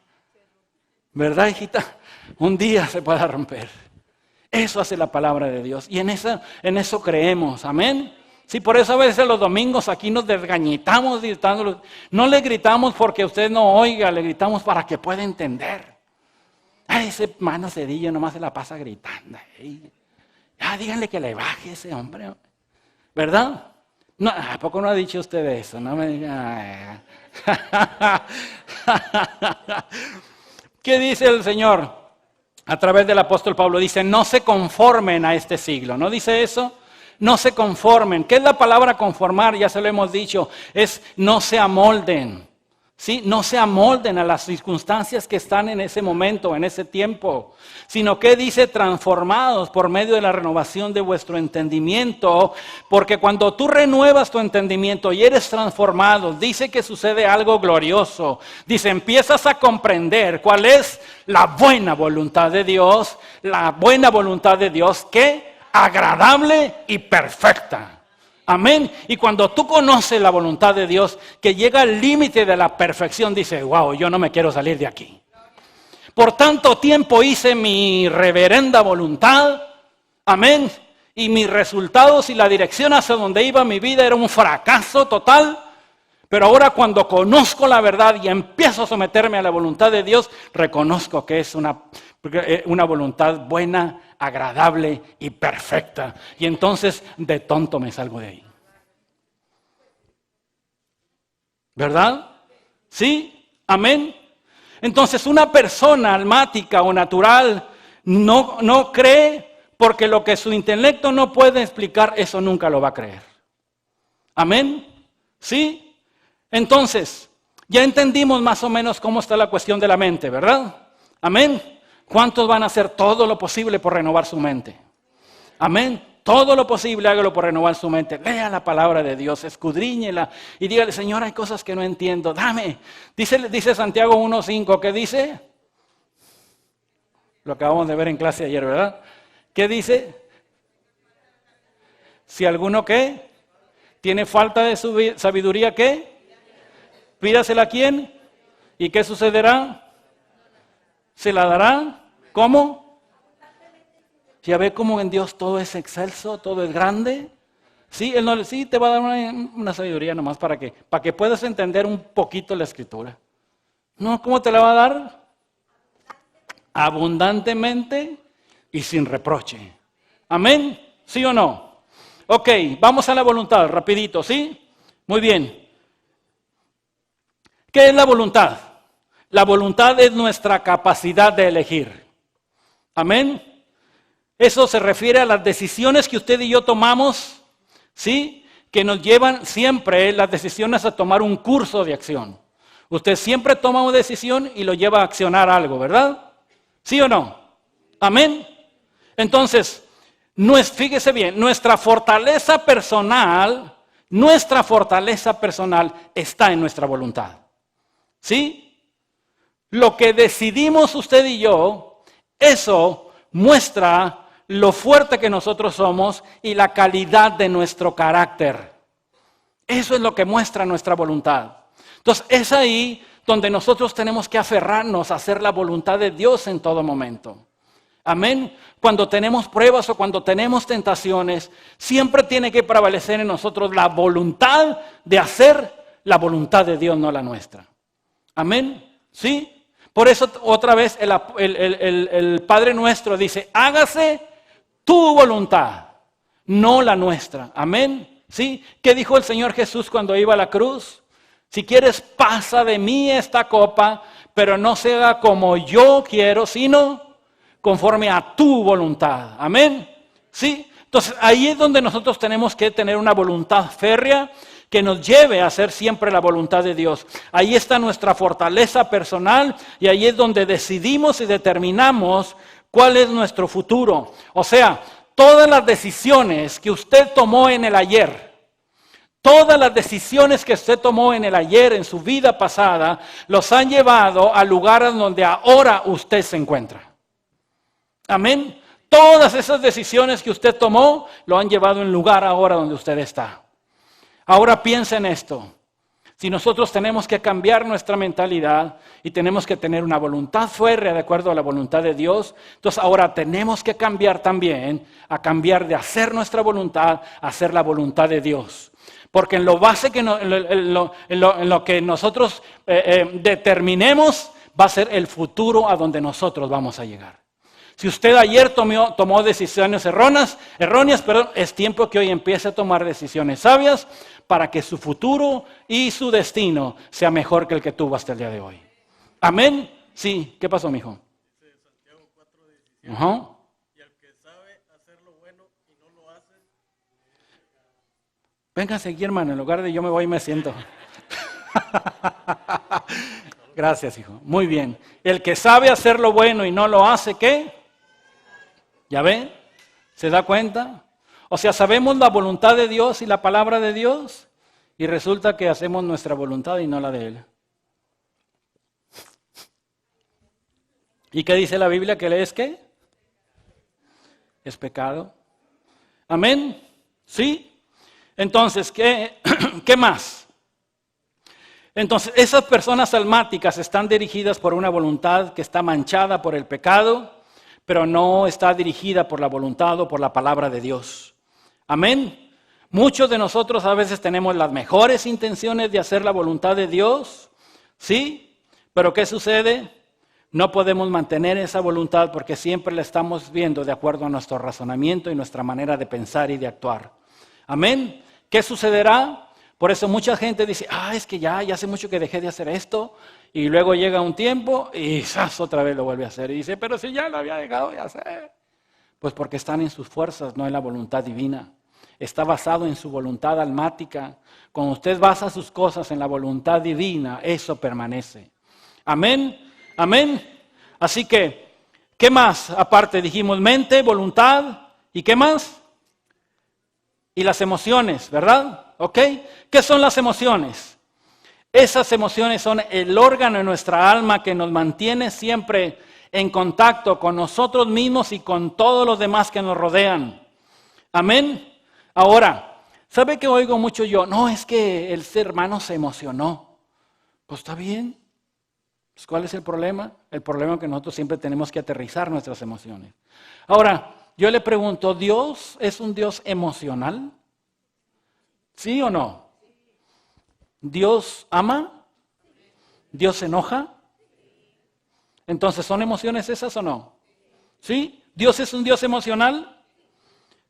S1: ¿verdad, hijita? Un día se pueda romper. Eso hace la palabra de Dios y en eso creemos, amén. Sí, por eso a veces los domingos aquí nos desgañitamos gritando. No le gritamos porque usted no oiga, le gritamos para que pueda entender. Ay, ese hermano Cedillo nomás se la pasa gritando. Ya díganle que le baje ese hombre, ¿verdad? No, ¿a poco no ha dicho usted eso? No me diga. ¿Qué dice el Señor? A través del apóstol Pablo dice, no se conformen a este siglo. ¿No dice eso? No se conformen. ¿Qué es la palabra conformar? Ya se lo hemos dicho. Es no se amolden. ¿Sí? No se amolden a las circunstancias que están en ese momento, en ese tiempo. Sino que dice transformados por medio de la renovación de vuestro entendimiento. Porque cuando tú renuevas tu entendimiento y eres transformado, dice que sucede algo glorioso. Dice, empiezas a comprender cuál es la buena voluntad de Dios. La buena voluntad de Dios que agradable y perfecta. Amén. Y cuando tú conoces la voluntad de Dios, que llega al límite de la perfección, dices, wow, yo no me quiero salir de aquí. Por tanto tiempo hice mi reverenda voluntad. Amén. Y mis resultados y la dirección hacia donde iba mi vida era un fracaso total. Pero ahora cuando conozco la verdad y empiezo a someterme a la voluntad de Dios, reconozco que es una voluntad buena, agradable y perfecta. Y entonces de tonto me salgo de ahí. ¿Verdad? ¿Sí? Amén. Entonces una persona almática o natural no cree porque lo que su intelecto no puede explicar, eso nunca lo va a creer. Amén. ¿Sí? Entonces, ya entendimos más o menos cómo está la cuestión de la mente, ¿verdad? Amén. ¿Cuántos van a hacer todo lo posible por renovar su mente? Amén. Todo lo posible hágalo por renovar su mente. Lea la palabra de Dios, escudriñela y dígale, Señor, hay cosas que no entiendo, dame. Dice Santiago 1:5, ¿qué dice? Lo acabamos de ver en clase ayer, ¿verdad? ¿Qué dice? Si alguno, ¿qué? Tiene falta de sabiduría, ¿qué? Pídasela a quién. ¿Y qué sucederá? ¿Se la dará? ¿Cómo? ¿Ya ve cómo en Dios todo es excelso, todo es grande? Sí, sí te va a dar una sabiduría nomás para que puedas entender un poquito la escritura. No, ¿cómo te la va a dar? Abundantemente y sin reproche. ¿Amén? ¿Sí o no? Ok, vamos a la voluntad, rapidito, ¿sí? Muy bien. ¿Qué es la voluntad? La voluntad es nuestra capacidad de elegir. ¿Amén? Eso se refiere a las decisiones que usted y yo tomamos, ¿sí? Que nos llevan siempre las decisiones a tomar un curso de acción. Usted siempre toma una decisión y lo lleva a accionar algo, ¿verdad? ¿Sí o no? Amén. Entonces, fíjese bien, nuestra fortaleza personal está en nuestra voluntad. ¿Sí? Lo que decidimos usted y yo, eso muestra lo fuerte que nosotros somos y la calidad de nuestro carácter. Eso es lo que muestra nuestra voluntad. Entonces, es ahí donde nosotros tenemos que aferrarnos a hacer la voluntad de Dios en todo momento. Amén. Cuando tenemos pruebas o cuando tenemos tentaciones, siempre tiene que prevalecer en nosotros la voluntad de hacer la voluntad de Dios, no la nuestra. Amén. ¿Sí? Por eso otra vez el Padre Nuestro dice, hágase tu voluntad, no la nuestra. Amén. ¿Sí? ¿Qué dijo el Señor Jesús cuando iba a la cruz? Si quieres, pasa de mí esta copa, pero no sea como yo quiero, sino conforme a tu voluntad. Amén. ¿Sí? Entonces ahí es donde nosotros tenemos que tener una voluntad férrea que nos lleve a hacer siempre la voluntad de Dios. Ahí está nuestra fortaleza personal y ahí es donde decidimos y determinamos cuál es nuestro futuro. O sea, todas las decisiones que usted tomó en el ayer, todas las decisiones que usted tomó en el ayer, en su vida pasada, los han llevado a lugares donde ahora usted se encuentra. Amén. Todas esas decisiones que usted tomó lo han llevado en lugar ahora donde usted está. Ahora piensa en esto. Si nosotros tenemos que cambiar nuestra mentalidad y tenemos que tener una voluntad férrea de acuerdo a la voluntad de Dios, entonces ahora tenemos que cambiar también, a cambiar de hacer nuestra voluntad a hacer la voluntad de Dios. Porque en lo base en lo que nosotros determinemos va a ser el futuro a donde nosotros vamos a llegar. Si usted ayer tomó decisiones erróneas, es tiempo que hoy empiece a tomar decisiones sabias para que su futuro y su destino sea mejor que el que tuvo hasta el día de hoy. ¿Amén? Sí. ¿Qué pasó, mijo?
S2: Dice Santiago 4:17. Y el que sabe hacer lo bueno y no lo hace.
S1: Véngase aquí, hermano, en lugar de yo me voy y me siento. Gracias, hijo. Muy bien. El que sabe hacer lo bueno y no lo hace, ¿qué? ¿Ya ve? ¿Se da cuenta? O sea, sabemos la voluntad de Dios y la palabra de Dios y resulta que hacemos nuestra voluntad y no la de Él. ¿Y qué dice la Biblia? ¿Que es qué? Es pecado. ¿Amén? ¿Sí? Entonces, ¿qué más? Entonces, esas personas almáticas están dirigidas por una voluntad que está manchada por el pecado, pero no está dirigida por la voluntad o por la palabra de Dios. Amén. Muchos de nosotros a veces tenemos las mejores intenciones de hacer la voluntad de Dios, ¿sí? Pero ¿qué sucede? No podemos mantener esa voluntad porque siempre la estamos viendo de acuerdo a nuestro razonamiento y nuestra manera de pensar y de actuar. Amén. ¿Qué sucederá? Por eso mucha gente dice, es que ya hace mucho que dejé de hacer esto, y luego llega un tiempo y otra vez lo vuelve a hacer. Y dice, pero si ya lo había dejado de hacer. Pues porque están en sus fuerzas, no en la voluntad divina. está basado en su voluntad almática. Cuando usted basa sus cosas en la voluntad divina, eso permanece. Amén, amén. Así que, ¿qué más? Aparte dijimos mente, voluntad, ¿y qué más? Y las emociones, ¿verdad? ¿Ok? ¿Qué son las emociones? Esas emociones son el órgano de nuestra alma que nos mantiene siempre en contacto con nosotros mismos y con todos los demás que nos rodean. Amén. Ahora, ¿sabe qué oigo mucho yo? No, es que el ser humano se emocionó. Pues está bien. Pues, ¿cuál es el problema? El problema es que nosotros siempre tenemos que aterrizar nuestras emociones. Ahora, yo le pregunto, ¿Dios es un Dios emocional? ¿Sí o no? ¿Dios ama? ¿Dios se enoja? Entonces, ¿son emociones esas o no? ¿Sí? ¿Dios es un Dios emocional?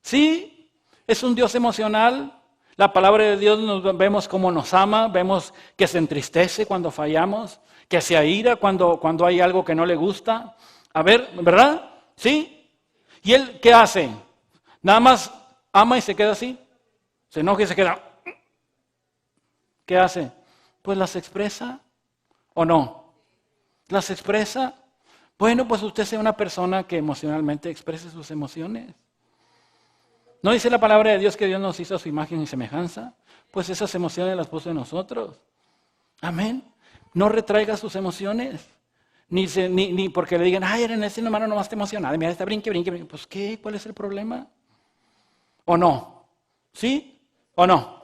S1: Sí, es un Dios emocional. La palabra de Dios vemos cómo nos ama, vemos que se entristece cuando fallamos, que se aira cuando hay algo que no le gusta. A ver, ¿verdad? ¿Sí? ¿Y él qué hace? Nada más ama y se queda así. Se enoja y se queda. ¿Qué hace? Pues las expresa o no. Las expresa. Bueno, pues usted sea una persona que emocionalmente exprese sus emociones. ¿No dice la palabra de Dios que Dios nos hizo a su imagen y semejanza? Pues esas emociones las puso en nosotros. Amén. No retraiga sus emociones. Ni porque le digan, ay, en ese hermano nomás está emocionado. Mira, está brinque. Pues, ¿qué? ¿Cuál es el problema? ¿O no? ¿Sí? ¿O no?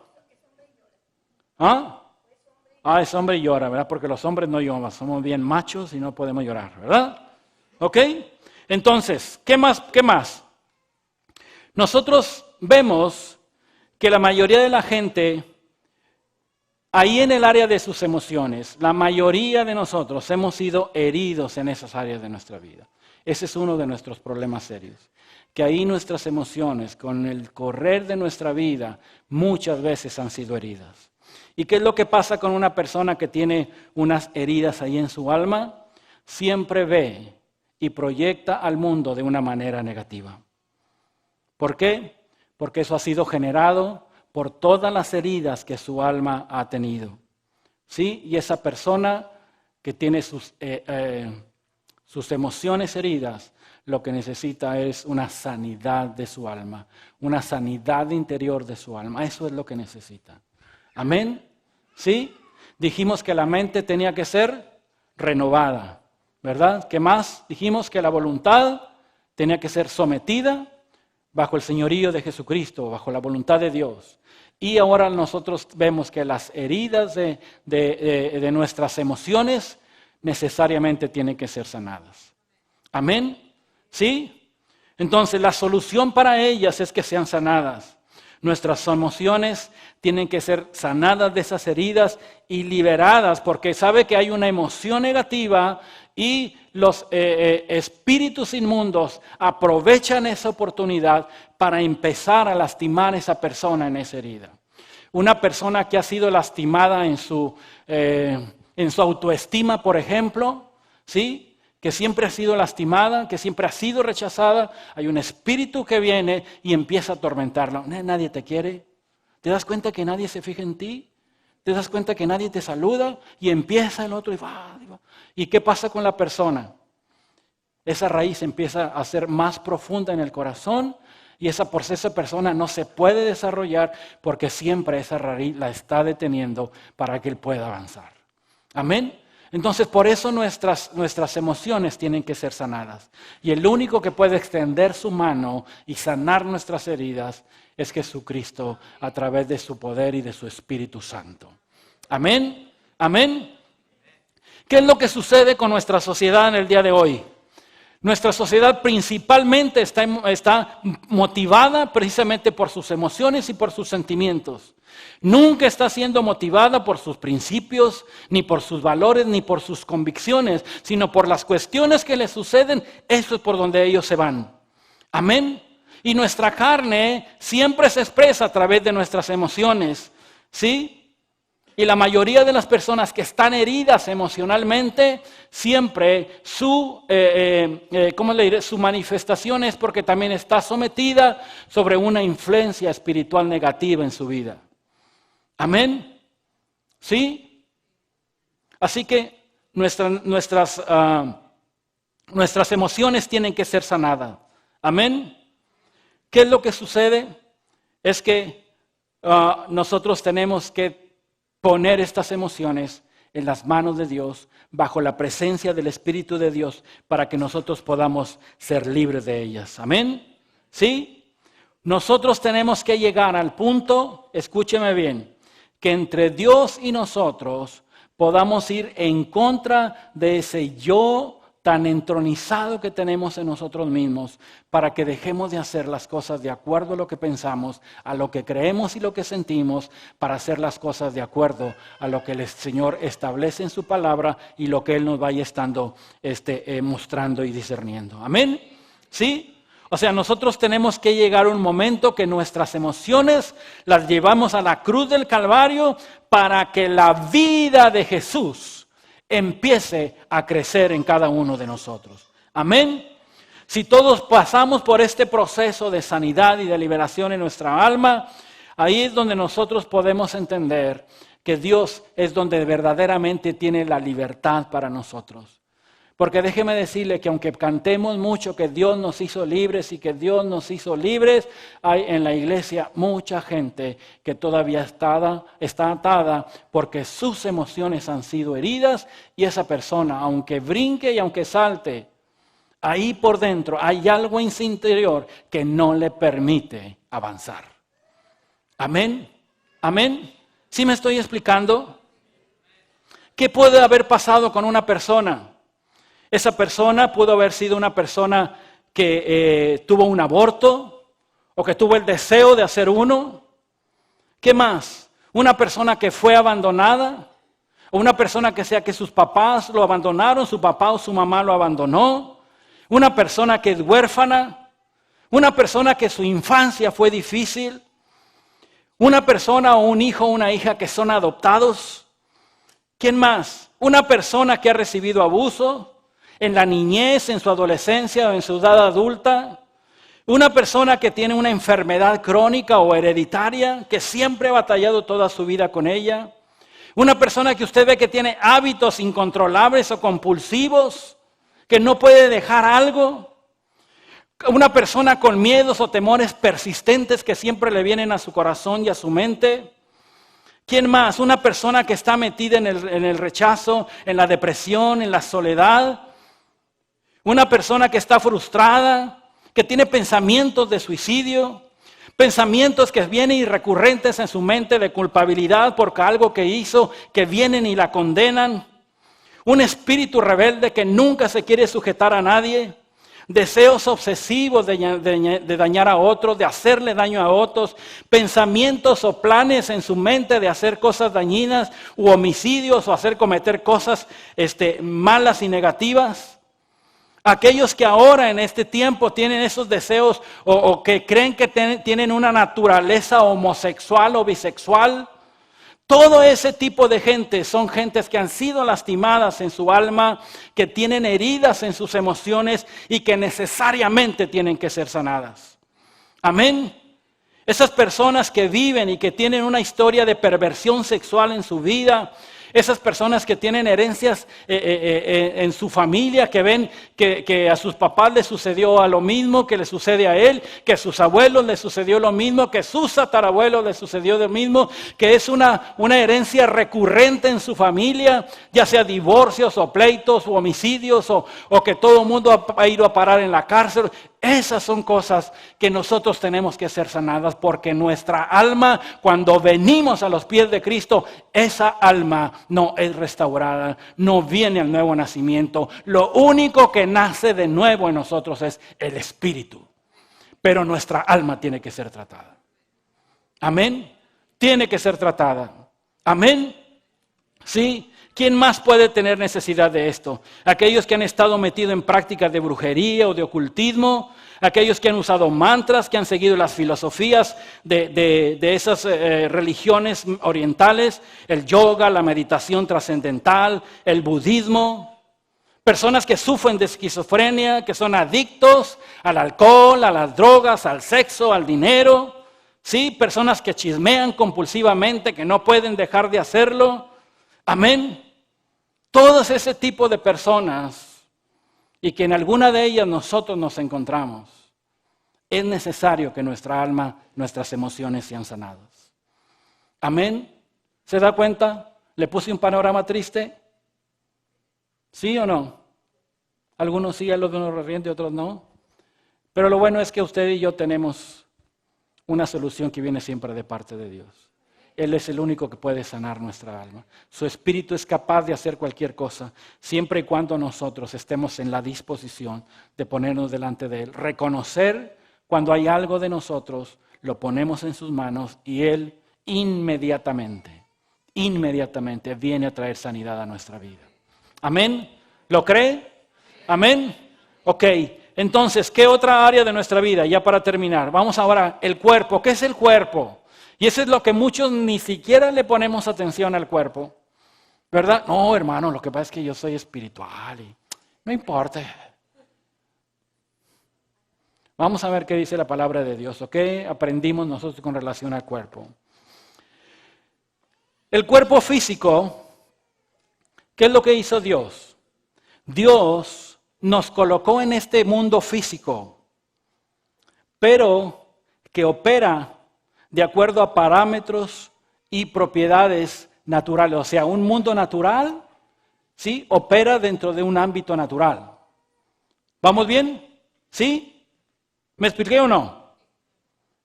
S1: ¿Ah? Ah, es hombre y llora, ¿verdad? Porque los hombres no lloran, somos bien machos y no podemos llorar, ¿verdad? ¿Ok? Entonces, ¿qué más? ¿Qué más? Nosotros vemos que la mayoría de la gente, ahí en el área de sus emociones, la mayoría de nosotros hemos sido heridos en esas áreas de nuestra vida. Ese es uno de nuestros problemas serios. Que ahí nuestras emociones, con el correr de nuestra vida, muchas veces han sido heridas. ¿Y qué es lo que pasa con una persona que tiene unas heridas ahí en su alma? Siempre ve y proyecta al mundo de una manera negativa. ¿Por qué? Porque eso ha sido generado por todas las heridas que su alma ha tenido. ¿Sí? Y esa persona que tiene sus emociones heridas, lo que necesita es una sanidad de su alma, una sanidad interior de su alma. Eso es lo que necesita. Amén. ¿Sí? Dijimos que la mente tenía que ser renovada, ¿verdad? ¿Qué más? Dijimos que la voluntad tenía que ser sometida bajo el señorío de Jesucristo, bajo la voluntad de Dios. Y ahora nosotros vemos que las heridas de nuestras emociones necesariamente tienen que ser sanadas. Amén. ¿Sí? Entonces la solución para ellas es que sean sanadas. Nuestras emociones tienen que ser sanadas de esas heridas y liberadas, porque sabe que hay una emoción negativa y los espíritus inmundos aprovechan esa oportunidad para empezar a lastimar a esa persona en esa herida. Una persona que ha sido lastimada en su autoestima, por ejemplo, ¿sí?, que siempre ha sido lastimada, que siempre ha sido rechazada, hay un espíritu que viene y empieza a atormentarla. Nadie te quiere. ¿Te das cuenta que nadie se fija en ti? ¿Te das cuenta que nadie te saluda? Y empieza el otro y va. ¿Y qué pasa con la persona? Esa raíz empieza a ser más profunda en el corazón y esa persona no se puede desarrollar porque siempre esa raíz la está deteniendo para que él pueda avanzar. Amén. Entonces, por eso nuestras emociones tienen que ser sanadas. Y el único que puede extender su mano y sanar nuestras heridas es Jesucristo a través de su poder y de su Espíritu Santo. Amén. Amén. ¿Qué es lo que sucede con nuestra sociedad en el día de hoy? Nuestra sociedad principalmente está motivada precisamente por sus emociones y por sus sentimientos. Nunca está siendo motivada por sus principios, ni por sus valores, ni por sus convicciones, sino por las cuestiones que les suceden. Eso es por donde ellos se van. Amén. Y nuestra carne siempre se expresa a través de nuestras emociones. ¿Sí? Y la mayoría de las personas que están heridas emocionalmente, siempre su manifestación es porque también está sometida sobre una influencia espiritual negativa en su vida. Amén. ¿Sí? Así que nuestras emociones tienen que ser sanadas. Amén. ¿Qué es lo que sucede? Es que nosotros tenemos que poner estas emociones en las manos de Dios, bajo la presencia del Espíritu de Dios, para que nosotros podamos ser libres de ellas. Amén. ¿Sí? Nosotros tenemos que llegar al punto, escúcheme bien, que entre Dios y nosotros podamos ir en contra de ese yo tan entronizado que tenemos en nosotros mismos, para que dejemos de hacer las cosas de acuerdo a lo que pensamos, a lo que creemos y lo que sentimos, para hacer las cosas de acuerdo a lo que el Señor establece en su palabra y lo que Él nos vaya estando mostrando y discerniendo. Amén. ¿Sí? O sea, nosotros tenemos que llegar a un momento que nuestras emociones las llevamos a la cruz del Calvario, para que la vida de Jesús empiece a crecer en cada uno de nosotros. Amén. Si todos pasamos por este proceso de sanidad y de liberación en nuestra alma, ahí es donde nosotros podemos entender que Dios es donde verdaderamente tiene la libertad para nosotros. Porque déjeme decirle que aunque cantemos mucho que Dios nos hizo libres y que Dios nos hizo libres, hay en la iglesia mucha gente que todavía está atada porque sus emociones han sido heridas, y esa persona, aunque brinque y aunque salte, ahí por dentro hay algo en su interior que no le permite avanzar. Amén. Amén. ¿Sí me estoy explicando? ¿Qué puede haber pasado con una persona? Esa persona pudo haber sido una persona que tuvo un aborto o que tuvo el deseo de hacer uno. ¿Qué más? Una persona que fue abandonada, o una persona que sea que sus papás lo abandonaron, su papá o su mamá lo abandonó. Una persona que es huérfana, una persona que su infancia fue difícil, una persona o un hijo o una hija que son adoptados. ¿Quién más? Una persona que ha recibido abuso en la niñez, en su adolescencia o en su edad adulta. Una persona que tiene una enfermedad crónica o hereditaria, que siempre ha batallado toda su vida con ella. Una persona que usted ve que tiene hábitos incontrolables o compulsivos, que no puede dejar algo. Una persona con miedos o temores persistentes que siempre le vienen a su corazón y a su mente. ¿Quién más? Una persona que está metida en el rechazo, en la depresión, en la soledad. Una persona que está frustrada, que tiene pensamientos de suicidio, pensamientos que vienen y recurrentes en su mente de culpabilidad por algo que hizo, que vienen y la condenan. Un espíritu rebelde que nunca se quiere sujetar a nadie. Deseos obsesivos de dañar a otros, de hacerle daño a otros. Pensamientos o planes en su mente de hacer cosas dañinas u homicidios o cometer cosas malas y negativas. Aquellos que ahora en este tiempo tienen esos deseos o que creen que tienen una naturaleza homosexual o bisexual. Todo ese tipo de gente son gentes que han sido lastimadas en su alma, que tienen heridas en sus emociones y que necesariamente tienen que ser sanadas. Amén. Esas personas que viven y que tienen una historia de perversión sexual en su vida, esas personas que tienen herencias en su familia, que ven que a sus papás les sucedió a lo mismo que le sucede a él, que a sus abuelos les sucedió lo mismo, que a sus tatarabuelos les sucedió lo mismo, que es una herencia recurrente en su familia, ya sea divorcios o pleitos o homicidios o que todo el mundo ha ido a parar en la cárcel. Esas son cosas que nosotros tenemos que ser sanadas, porque nuestra alma, cuando venimos a los pies de Cristo, esa alma no es restaurada, no viene al nuevo nacimiento. Lo único que nace de nuevo en nosotros es el Espíritu. Pero nuestra alma tiene que ser tratada. Amén. Tiene que ser tratada. Amén. Sí. ¿Quién más puede tener necesidad de esto? Aquellos que han estado metidos en prácticas de brujería o de ocultismo, aquellos que han usado mantras, que han seguido las filosofías de esas religiones orientales, el yoga, la meditación trascendental, el budismo. Personas que sufren de esquizofrenia, que son adictos al alcohol, a las drogas, al sexo, al dinero. Sí, personas que chismean compulsivamente, que no pueden dejar de hacerlo. Amén. Todos ese tipo de personas, y que en alguna de ellas nosotros nos encontramos, es necesario que nuestra alma, nuestras emociones sean sanadas. Amén. ¿Se da cuenta? ¿Le puse un panorama triste? ¿Sí o no? Algunos sí, algunos rienten, otros no. Pero lo bueno es que usted y yo tenemos una solución que viene siempre de parte de Dios. Él es el único que puede sanar nuestra alma. Su espíritu es capaz de hacer cualquier cosa, siempre y cuando nosotros estemos en la disposición de ponernos delante de Él. Reconocer cuando hay algo de nosotros, lo ponemos en sus manos y Él inmediatamente viene a traer sanidad a nuestra vida. ¿Amén? ¿Lo cree? ¿Amén? Ok. Entonces, ¿qué otra área de nuestra vida? Ya para terminar, vamos ahora, el cuerpo. ¿Qué es el cuerpo? Y eso es lo que muchos ni siquiera le ponemos atención al cuerpo, ¿verdad? No, hermano, lo que pasa es que yo soy espiritual y no importa. Vamos a ver qué dice la palabra de Dios, ¿ok? Aprendimos nosotros con relación al cuerpo. El cuerpo físico, ¿qué es lo que hizo Dios? Dios nos colocó en este mundo físico, pero que opera de acuerdo a parámetros y propiedades naturales. O sea, un mundo natural, ¿sí? Opera dentro de un ámbito natural. ¿Vamos bien? ¿Sí? ¿Me expliqué o no?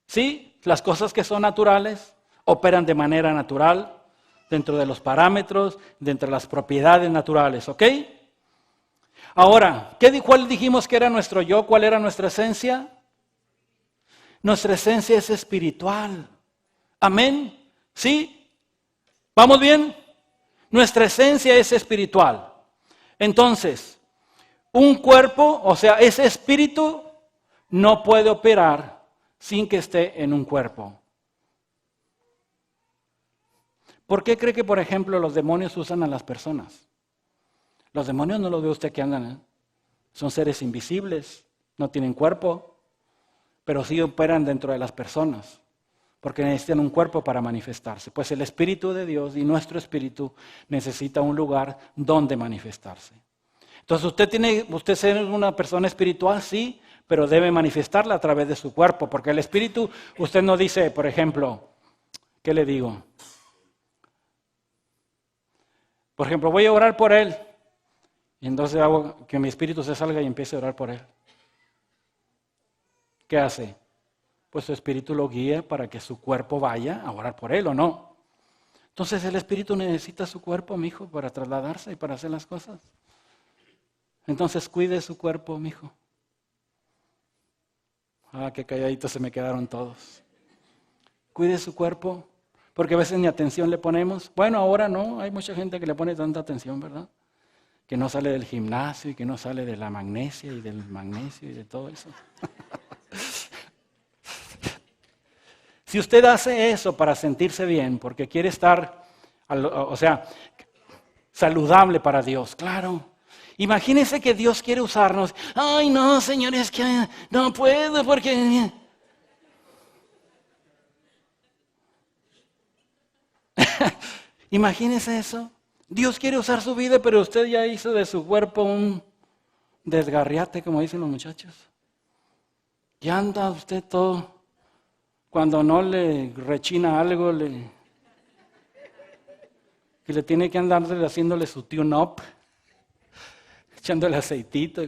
S1: ¿Sí? Las cosas que son naturales operan de manera natural dentro de los parámetros, dentro de las propiedades naturales, ¿ok? Ahora, ¿cuál dijimos que era nuestro yo? ¿Cuál era nuestra esencia? Nuestra esencia es espiritual. Amén. ¿Sí? ¿Vamos bien? Nuestra esencia es espiritual. Entonces, un cuerpo, o sea, ese espíritu no puede operar sin que esté en un cuerpo. ¿Por qué cree que, por ejemplo, los demonios usan a las personas? Los demonios no los ve usted que andan, ¿eh? Son seres invisibles, no tienen cuerpo, pero sí operan dentro de las personas, porque necesitan un cuerpo para manifestarse. Pues el Espíritu de Dios y nuestro espíritu necesita un lugar donde manifestarse. Entonces usted es una persona espiritual, sí, pero debe manifestarla a través de su cuerpo, porque el espíritu, usted no dice, por ejemplo, ¿qué le digo? Por ejemplo, voy a orar por él. Y entonces hago que mi espíritu se salga y empiece a orar por él. ¿Qué hace? Pues su espíritu lo guía para que su cuerpo vaya a orar por él, ¿o no? Entonces el espíritu necesita su cuerpo, mijo, para trasladarse y para hacer las cosas. Entonces cuide su cuerpo, mijo. Ah, qué calladitos se me quedaron todos. Cuide su cuerpo, porque a veces ni atención le ponemos. Bueno, ahora no, hay mucha gente que le pone tanta atención, ¿verdad? Que no sale del gimnasio y que no sale de la magnesia y del magnesio y de todo eso. Si usted hace eso para sentirse bien, porque quiere estar, saludable para Dios, claro. Imagínense que Dios quiere usarnos. Ay, no, señores, que no puedo porque... Imagínense eso. Dios quiere usar su vida, pero usted ya hizo de su cuerpo un desgarriate, como dicen los muchachos. Y anda usted todo, cuando no le rechina algo, que le tiene que andar haciéndole su tune-up, echándole aceitito.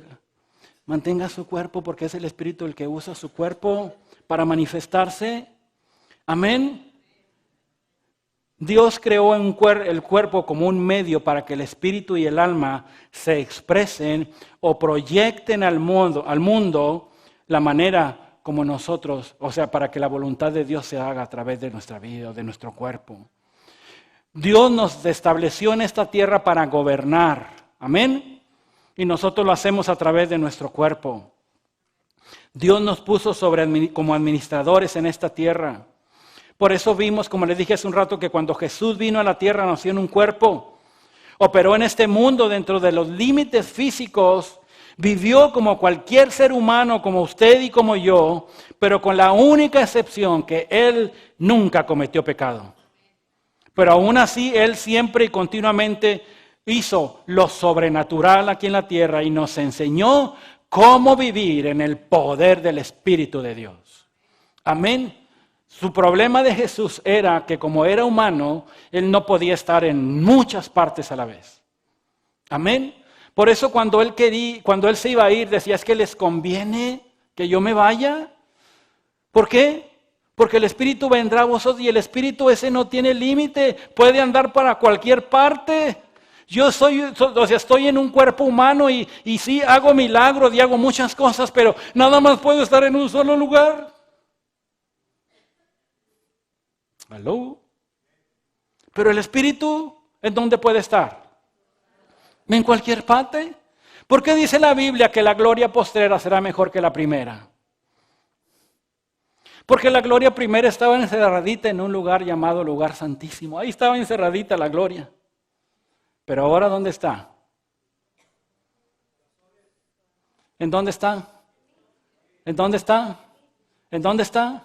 S1: Mantenga su cuerpo porque es el Espíritu el que usa su cuerpo para manifestarse. Amén. Dios creó el cuerpo como un medio para que el espíritu y el alma se expresen o proyecten al mundo la manera como nosotros, o sea, para que la voluntad de Dios se haga a través de nuestra vida, de nuestro cuerpo. Dios nos estableció en esta tierra para gobernar. Amén. Y nosotros lo hacemos a través de nuestro cuerpo. Dios nos puso como administradores en esta tierra. Por eso vimos, como les dije hace un rato, que cuando Jesús vino a la tierra nació en un cuerpo. Operó en este mundo dentro de los límites físicos. Vivió como cualquier ser humano, como usted y como yo, pero con la única excepción que Él nunca cometió pecado. Pero aún así, Él siempre y continuamente hizo lo sobrenatural aquí en la tierra y nos enseñó cómo vivir en el poder del Espíritu de Dios. Amén. Su problema de Jesús era que como era humano, Él no podía estar en muchas partes a la vez. Amén. Por eso cuando Él se iba a ir, decía, ¿es que les conviene que yo me vaya? ¿Por qué? Porque el Espíritu vendrá a vosotros y el Espíritu ese no tiene límite, puede andar para cualquier parte. Yo estoy en un cuerpo humano y sí hago milagros y hago muchas cosas, pero nada más puedo estar en un solo lugar. ¿Aló? Pero el Espíritu, ¿en dónde puede estar? En cualquier parte. ¿Por qué dice la Biblia que la gloria postrera será mejor que la primera? Porque la gloria primera estaba encerradita en un lugar llamado lugar santísimo. Ahí estaba encerradita la gloria. Pero ahora, ¿dónde está? ¿En dónde está? ¿En dónde está? ¿En dónde está?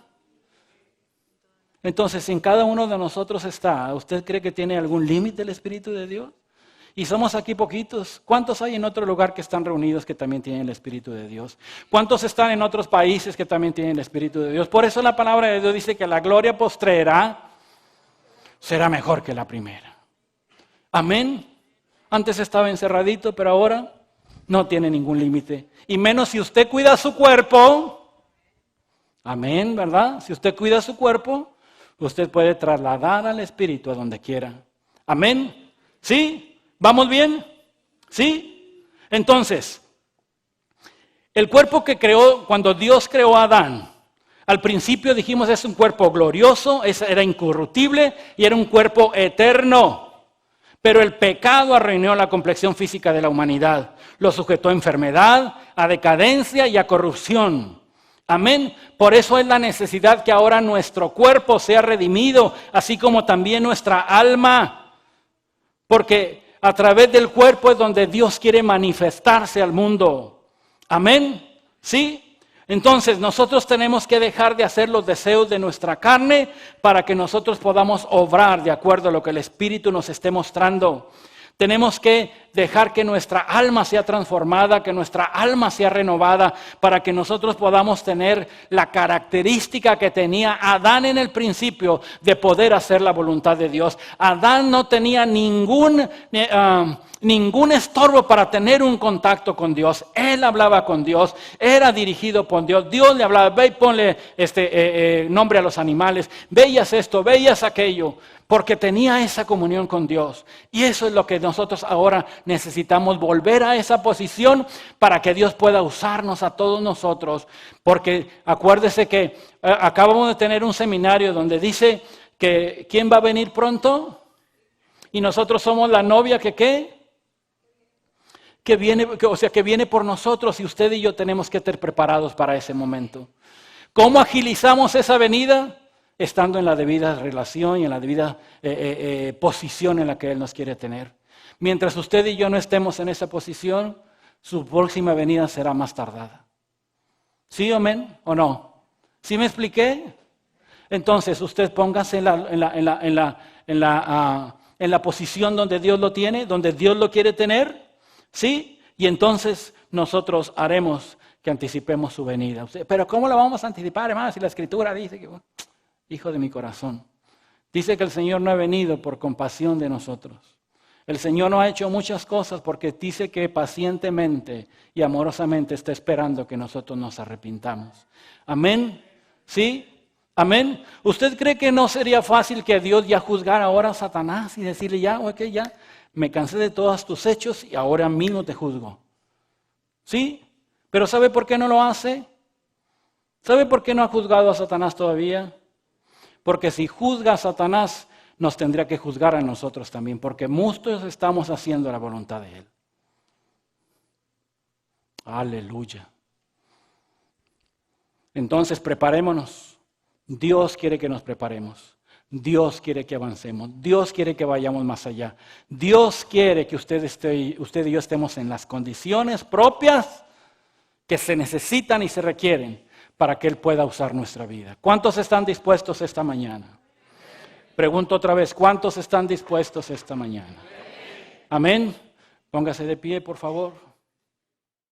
S1: Entonces, en cada uno de nosotros está. ¿Usted cree que tiene algún límite el Espíritu de Dios? Y somos aquí poquitos. ¿Cuántos hay en otro lugar que están reunidos que también tienen el Espíritu de Dios? ¿Cuántos están en otros países que también tienen el Espíritu de Dios? Por eso la palabra de Dios dice que la gloria postrera será mejor que la primera. Amén. Antes estaba encerradito, pero ahora no tiene ningún límite. Y menos si usted cuida su cuerpo. Amén, ¿verdad? Si usted cuida su cuerpo, usted puede trasladar al Espíritu a donde quiera. Amén. ¿Sí? ¿Vamos bien? ¿Sí? Entonces, el cuerpo que creó, cuando Dios creó a Adán, al principio dijimos es un cuerpo glorioso, era incorruptible y era un cuerpo eterno. Pero el pecado arruinó la complexión física de la humanidad. Lo sujetó a enfermedad, a decadencia y a corrupción. Amén. Por eso es la necesidad que ahora nuestro cuerpo sea redimido, así como también nuestra alma. Porque a través del cuerpo es donde Dios quiere manifestarse al mundo. Amén. ¿Sí? Entonces nosotros tenemos que dejar de hacer los deseos de nuestra carne para que nosotros podamos obrar de acuerdo a lo que el Espíritu nos esté mostrando. Tenemos que dejar que nuestra alma sea transformada, que nuestra alma sea renovada, para que nosotros podamos tener la característica que tenía Adán en el principio de poder hacer la voluntad de Dios. Adán no tenía ningún estorbo para tener un contacto con Dios. Él hablaba con Dios, era dirigido por Dios. Dios le hablaba, ve y ponle nombre a los animales, veías esto, veías aquello. Porque tenía esa comunión con Dios. Y eso es lo que nosotros ahora necesitamos, volver a esa posición para que Dios pueda usarnos a todos nosotros. Porque acuérdese que acabamos de tener un seminario donde dice que ¿quién va a venir pronto? Y nosotros somos la novia que ¿qué? Que viene por nosotros y usted y yo tenemos que estar preparados para ese momento. ¿Cómo agilizamos esa venida? Estando en la debida relación y en la debida posición en la que Él nos quiere tener. Mientras usted y yo no estemos en esa posición, su próxima venida será más tardada. ¿Sí, amén? ¿O no? ¿Sí me expliqué? Entonces, usted póngase en la posición donde Dios lo tiene, donde Dios lo quiere tener, ¿sí? Y entonces nosotros haremos que anticipemos su venida. Pero ¿cómo la vamos a anticipar, hermano? Si la Escritura dice que... Hijo de mi corazón, dice que el Señor no ha venido por compasión de nosotros. El Señor no ha hecho muchas cosas porque dice que pacientemente y amorosamente está esperando que nosotros nos arrepintamos. Amén. ¿Sí? Amén. ¿Usted cree que no sería fácil que Dios ya juzgara ahora a Satanás y decirle ya me cansé de todos tus hechos y ahora mismo te juzgo? ¿Sí? Pero ¿sabe por qué no lo hace? ¿Sabe por qué no ha juzgado a Satanás todavía? Porque si juzga a Satanás, nos tendría que juzgar a nosotros también, porque muchos estamos haciendo la voluntad de Él. Aleluya. Entonces preparémonos. Dios quiere que nos preparemos. Dios quiere que avancemos. Dios quiere que vayamos más allá. Dios quiere que usted y yo estemos en las condiciones propias que se necesitan y se requieren para que Él pueda usar nuestra vida. ¿Cuántos están dispuestos esta mañana? Pregunto otra vez, ¿cuántos están dispuestos esta mañana? Amén. Póngase de pie, por favor.